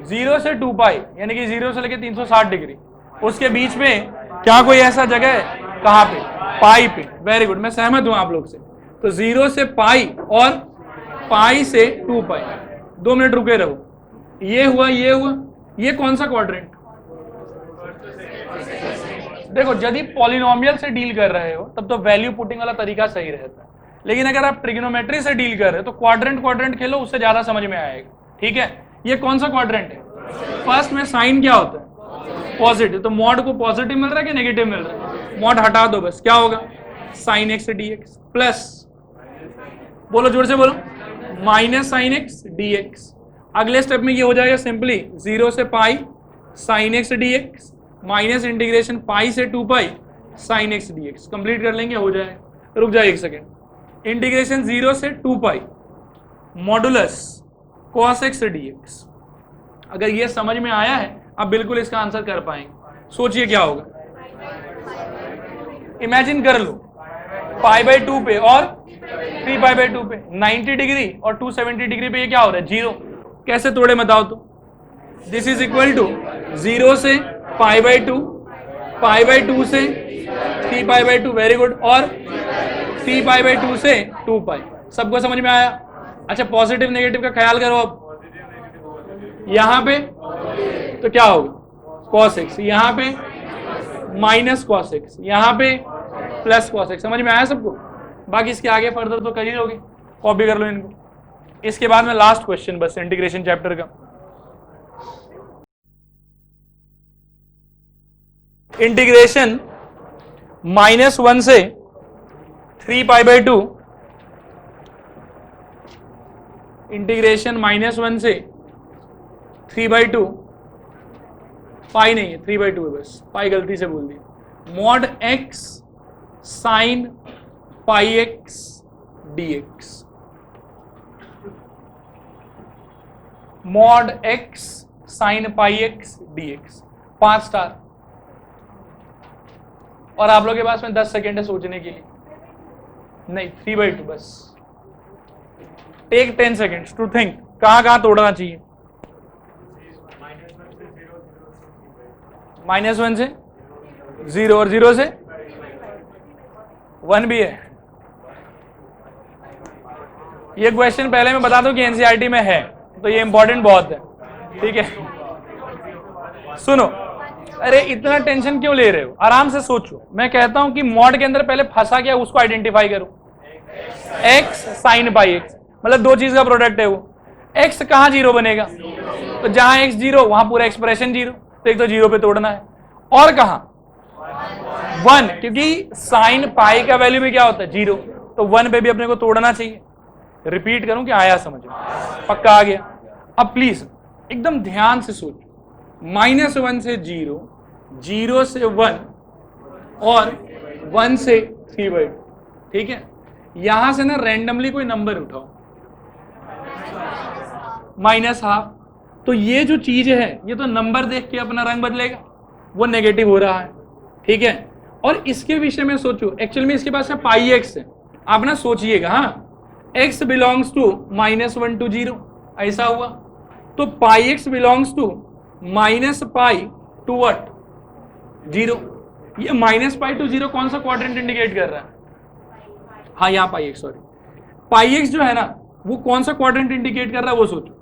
S1: जीरो से 2 पाई, यानी कि 0 से लेके 360 डिग्री, उसके बीच में क्या कोई ऐसा जगह है? कहां पे? पाई पे। वेरी गुड, मैं सहमत हूं आप लोग से। तो 0 से पाई और पाई से 2 पाई। 2 मिनट रुके रहो, ये हुआ, ये हुआ, ये कौन सा क्वाड्रेंट? देखो, यदि पॉलिनोमियल से डील कर रहे हो तब तो वैल्यू पुटिंग वाला तरीका सही रहता है, लेकिन अगर आप ट्रिग्नोमेट्री से डील कर रहे हो तो क्वाड्रेंट खेलो, उससे ज्यादा समझ में आएगा। ठीक है, ये कौन सा क्वाड्रेंट है? फर्स्ट में साइन क्या होता है? पॉजिटिव, तो मॉड को पॉजिटिव मिल रहा है कि नेगेटिव मिल रहा है? मॉड हटा दो बस, क्या होगा? साइन एक्स dx प्लस, बोलो जोर से बोलो, माइनस साइन एक्स dx। अगले स्टेप में ये हो जाएगा सिंपली 0 से pi sine x dx minus integration pi से 2 pi sine x dx। Complete कर लेंगे, हो जाएगा। रुक जाए एक सेकेंड, इंटीग्रेशन 0 से 2 पाई मॉडुलस cos x dx। अगर ये समझ में आया है, अब बिल्कुल इसका आंसर कर पाएंगे। सोचिए क्या होगा, इमेजिन कर लो, π/2 पे और 3π/2 पे 90 डिग्री और 270 डिग्री पे ये क्या हो रहा है? जीरो। कैसे तोड़े बताओ तो? दिस इज इक्वल टू 0 से π/2, π/2 से 3π/2, वेरी गुड, और 3π/2 से 2 पाई। सबको समझ में आया? अच्छा, पॉजिटिव नेगेटिव का ख्याल करो। अब यहां पे तो क्या होगा? cos x, यहां पे माइनस cos x, यहां पे प्लस cos x। समझ में आया सबको? बाकी इसके आगे फर्दर तो कर ही लोगे, कॉपी कर लो इनको। इसके बाद में लास्ट क्वेश्चन बस इंटीग्रेशन चैप्टर का। इंटीग्रेशन -1 से 3π/2, इंटीग्रेशन -1 से 3/2, पाई नहीं है 3/2 है बस, पाई गलती से बोल दी, mod x sine pi x dx, mod x sine pi x dx, 5 star. और आप लोगों के पास में 10 सेकेंड है सोचने के लिए, नहीं 3/2 बस, टेक 10 सेकेंड्स टू थिंक कहां कहां तोड़ना चाहिए। -1 से 0 और 0 से 1 भी है। ये क्वेश्चन पहले मैं बता दूं कि एनसीईआरटी में है, तो ये इंपॉर्टेंट बहुत है, ठीक है। सुनो, अरे इतना टेंशन क्यों ले रहे हो, आराम से सोचो। मैं कहता हूं कि मॉड के अंदर पहले फंसा क्या उसको आइडेंटिफाई करो। x साइन पाई x, मतलब दो चीज का प्रोडक्ट है वो। x कहां 0 बनेगा, तो जहां x 0 वहां पूरा एक्सप्रेशन 0, तो एक तो 0 पे तोड़ना है। और कहां 1, क्योंकि साइन पाई का वैल्यू भी क्या होता है 0, तो 1 पे भी अपने को तोड़ना चाहिए। रिपीट करूं कि आया समझ में, पक्का आ गया। अब प्लीज एकदम ध्यान से सोचो, -1 से 0, 0 से 1 और 1 से 3/2, ठीक है। यहां से ना रैंडमली कोई नंबर उठाओ, -12, तो ये जो चीज है ये तो नंबर देख के अपना रंग बदलेगा, वो नेगेटिव हो रहा है, ठीक है। और इसके विषय में सोचो, एक्चुअल में इसके पास है पाई x है, आप ना सोचिएगा, हाँ x बिलोंग्स टू -1 to 0, ऐसा हुआ, तो pi x belongs to -π to what 0। ये -π to 0 कौन सा क्वाड्रेंट इंडिकेट कर रहा है, हाँ यहाँ पाई x, सॉरी पाई x जो है ना वो कौन सा क्वाड्रेंट इंडिकेट कर रहा है वो सोचो,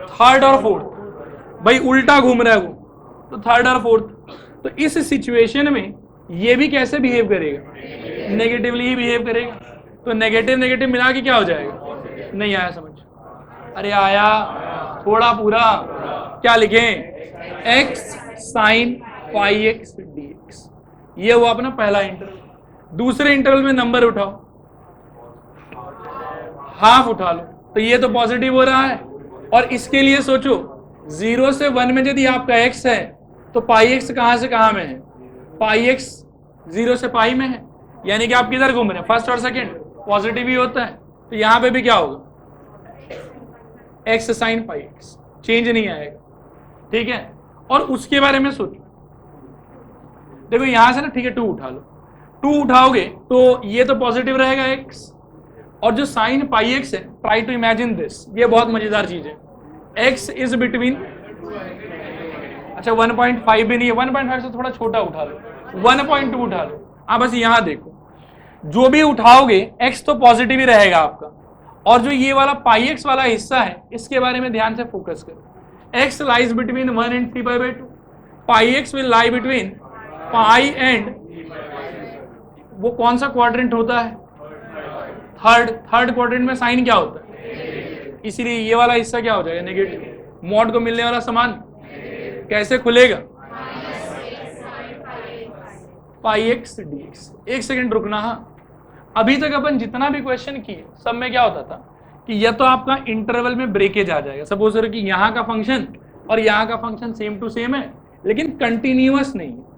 S1: 3rd और 4th, भाई उल्टा घूम रहा है वो, तो 3rd और 4th। तो इस सिचुएशन में ये भी कैसे बिहेव करेगा, नेगेटिवली ही बिहेव करेगा। तो नेगेटिव नेगेटिव मिला के क्या हो जाएगा, नहीं आया समझ, अरे आया थोड़ा पूरा, क्या लिखें, x sine pi x dx, ये हुआ अपना पहला इंटरवल। दूसरे इंटरवल में नंबर उठाओ, हाफ उठा लो, तो ये तो पॉजिटिव हो रहा है। और इसके लिए सोचो 0 से 1 में यदि आपका x है तो पाई x कहां से कहां में है, पाई x 0 से पाई में है, यानी कि आप किधर घूम रहे हैं, फर्स्ट और सेकंड, पॉजिटिव ही होता है। तो यहां पे भी क्या होगा, x sine pi x, change नहीं आएगा, ठीक है। और उसके बारे में सोचो, देखो यहां से ना, ठीक है 2 उठा लो, 2 उठाओगे तो ये तो पॉजिटिव रहेगा x, और जो साइन पाई x है, ट्राई टू इमेजिन दिस, ये बहुत मजेदार चीज है, x इज बिटवीन, अच्छा 1.5 भी नहीं है, 1.5 से थोड़ा छोटा उठा लो, 1.2 उठा लो। आप बस यहां देखो, जो भी उठाओगे x तो पॉजिटिव ही रहेगा आपका, और जो ये वाला पाई x वाला हिस्सा है इसके बारे में ध्यान से फोकस करो, x lies between 1 and 3/2, pi x will lie between pi and, वो कौन सा क्वाड्रेंट होता है, थर्ड क्वाड्रेंट में साइन क्या होता है, इसीलिए ये वाला हिस्सा क्या हो जाएगा, नेगेटिव। मॉड को मिलने वाला सामान कैसे खुलेगा, पाई x dx। एक सेकंड रुकना, हाँ अभी तक अपन जितना भी क्वेश्चन किए सब में क्या होता था कि यह तो आपका इंटरवल में ब्रेकेज आ जाएगा, सपोज करो कि यहाँ का फंक्शन और यहाँ का फंक्शन सेम टू सेम है लेकिन कंटिन्यूअस नहीं है।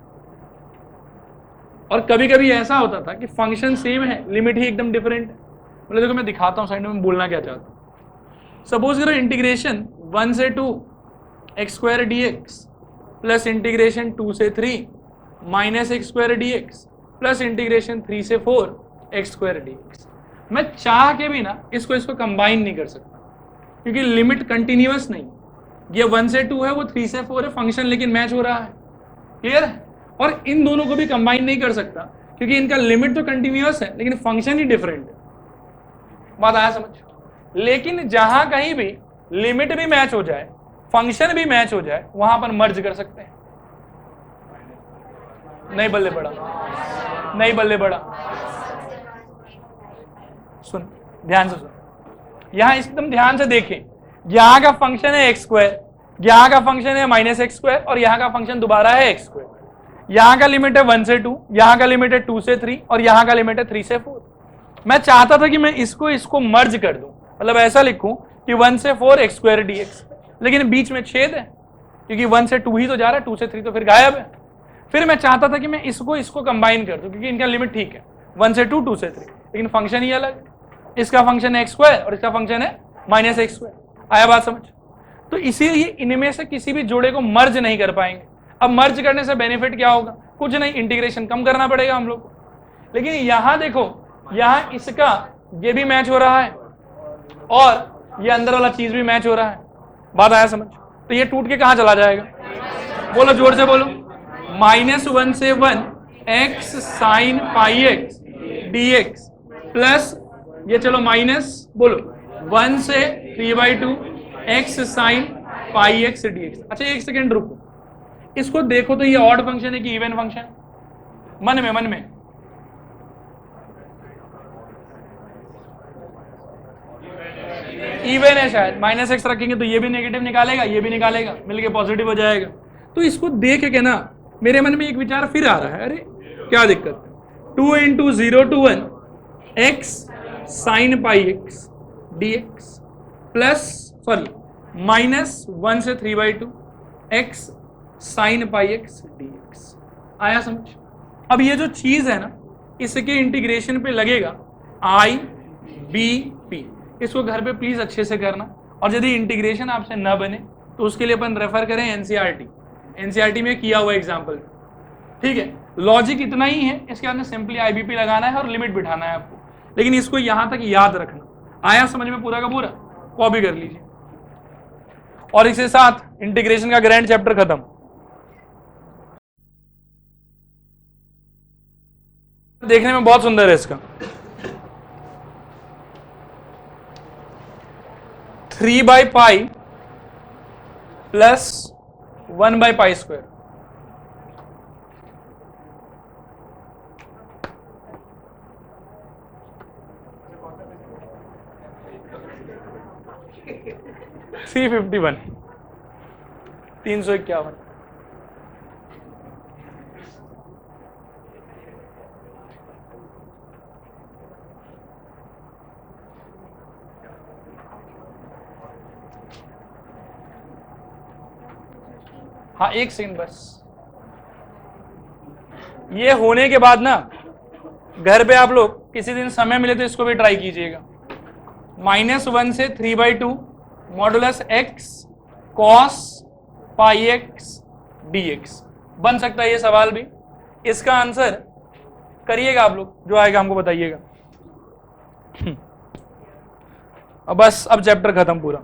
S1: और कभी कभी ऐसा होता था कि फंक्शन सेम है, लिमिट ही एकदम डिफरेंट है। मतलब देखो मैं दिखाता हूँ साइड में बोलना क्या चाहता हूँ। सपोज करो इंटीग्रेशन 1 से 2 x² dx प्लस इंटीग्रेशन 2 से 3 minus x² dx plus integration 3 से 4 x² dx। मैं चाह के भी ना इसको कंबाइन नहीं कर सकता क्योंकि लिमिट कंटिन्यूअस नहीं, ये 1 से 2 है, वो 3 से 4 है, फंक्शन लेकिन मैच हो रहा है, क्लियर है। और इन दोनों को भी कंबाइन नहीं कर सकता क्योंकि इनका लिमिट तो कंटिन्यूअस है लेकिन फंक्शन ही डिफरेंट है। बात आया समझ। लेकिन जहां कहीं भी लिमिट भी मैच हो जाए, फंक्शन भी मैच हो जाए, वहां पर मर्ज कर सकते हैं। नहीं बल्ले बड़ा, नहीं बल्ले बड़ा, सुन ध्यान से सुन। यहाँ एकदम ध्यान से देखें, यहाँ का फंक्शन है एक्स स्क्वायर, यहाँ का फंक्शन है माइनस एक्स स्क्वायर और यहाँ का फंक्शन दोबारा है एक्स स्क्वायर। यहाँ का लिमिट है 1 से 2, यहाँ का लिमिट है 2 से 3 और यहाँ का लिमिट है 3 से 4। मैं चाहता था कि मैं इसको मर्ज कर दूं, मतलब ऐसा लिखूं कि 1 से 4 एक्स स्क्वायर dx, लेकिन बीच में छेद है क्योंकि 1 से 2 ही तो जा रहा है, 2 से 3 तो फिर गायब है। फिर मैं चाहता था कि मैं इसको कंबाइन कर दूं क्योंकि इनका लिमिट ठीक है 1 से 2, 2 से 3, लेकिन फंक्शन ही अलग है। इसका फंक्शन है एक्स स्क्वायर और इसका फंक्शन है माइनस एक्स स्क्वायर। आया बात समझ? तो इसीलिए इनमें से किसी भी जोड़े को मर्ज नहीं कर पाएंगे। अब मर्ज करने से बेनिफिट क्या होगा? कुछ नहीं, इंटीग्रेशन कम करना पड़ेगा हम लोग को। लेकिन यहां देखो, यहां इसका ये भी मैच हो रहा है और ये अंदर वाला चीज भी मैच हो रहा है। बात आया समझ? तो ये टूट के कहां चला जाएगा? बोलो जोर से बोलो। -1 से 1 x साइन पाई एक्स dx प्लस ये चलो माइनस बोलो 1 से 3/2 x साइन पाई एक्स dx। अच्छा एक सेकेंड रुको, इसको देखो तो ये ऑड फंक्शन है कि इवन फंक्शन? मन में इवन है शायद। माइनस एक्स रखेंगे तो ये भी नेगेटिव निकालेगा, ये भी निकालेगा, मिलके पॉजिटिव हो जाएगा। तो इसको देख के ना मेरे मन में एक विचार फिर आ रहा है, अरे क्या दिक्कत है, 2 × 0 to 1 x sine pi x dx plus -1 से 3/2 x साइन पाई एक्स dx। आया समझ? अब ये जो चीज है ना, इसके इंटीग्रेशन पे लगेगा IBP। इसको घर पे प्लीज अच्छे से करना, और यदि इंटीग्रेशन आपसे न बने तो उसके लिए अपन रेफर करें एनसीईआरटी में किया हुआ एग्जाम्पल। ठीक है, लॉजिक इतना ही है, इसके बाद में सिंपली IBP लगाना है और लिमिट बिठाना है आपको, लेकिन इसको यहां तक याद रखना। आया समझ में पूरा का पूरा? कॉपी कर लीजिए। और इसके साथ इंटीग्रेशन का ग्रैंड चैप्टर खत्म। देखने में बहुत सुंदर है इसका। 3/π प्लस 1/π²। $351 351। हाँ एक सेकंड बस। ये होने के बाद ना घर पे आप लोग किसी दिन समय मिले तो इसको भी ट्राई कीजिएगा। -1 से 3/2 मॉडुलस x cos पाई एक्स dx बन सकता है ये सवाल भी। इसका आंसर करिएगा आप लोग, जो आएगा हमको बताइएगा। अब बस अब चैप्टर खत्म पूरा।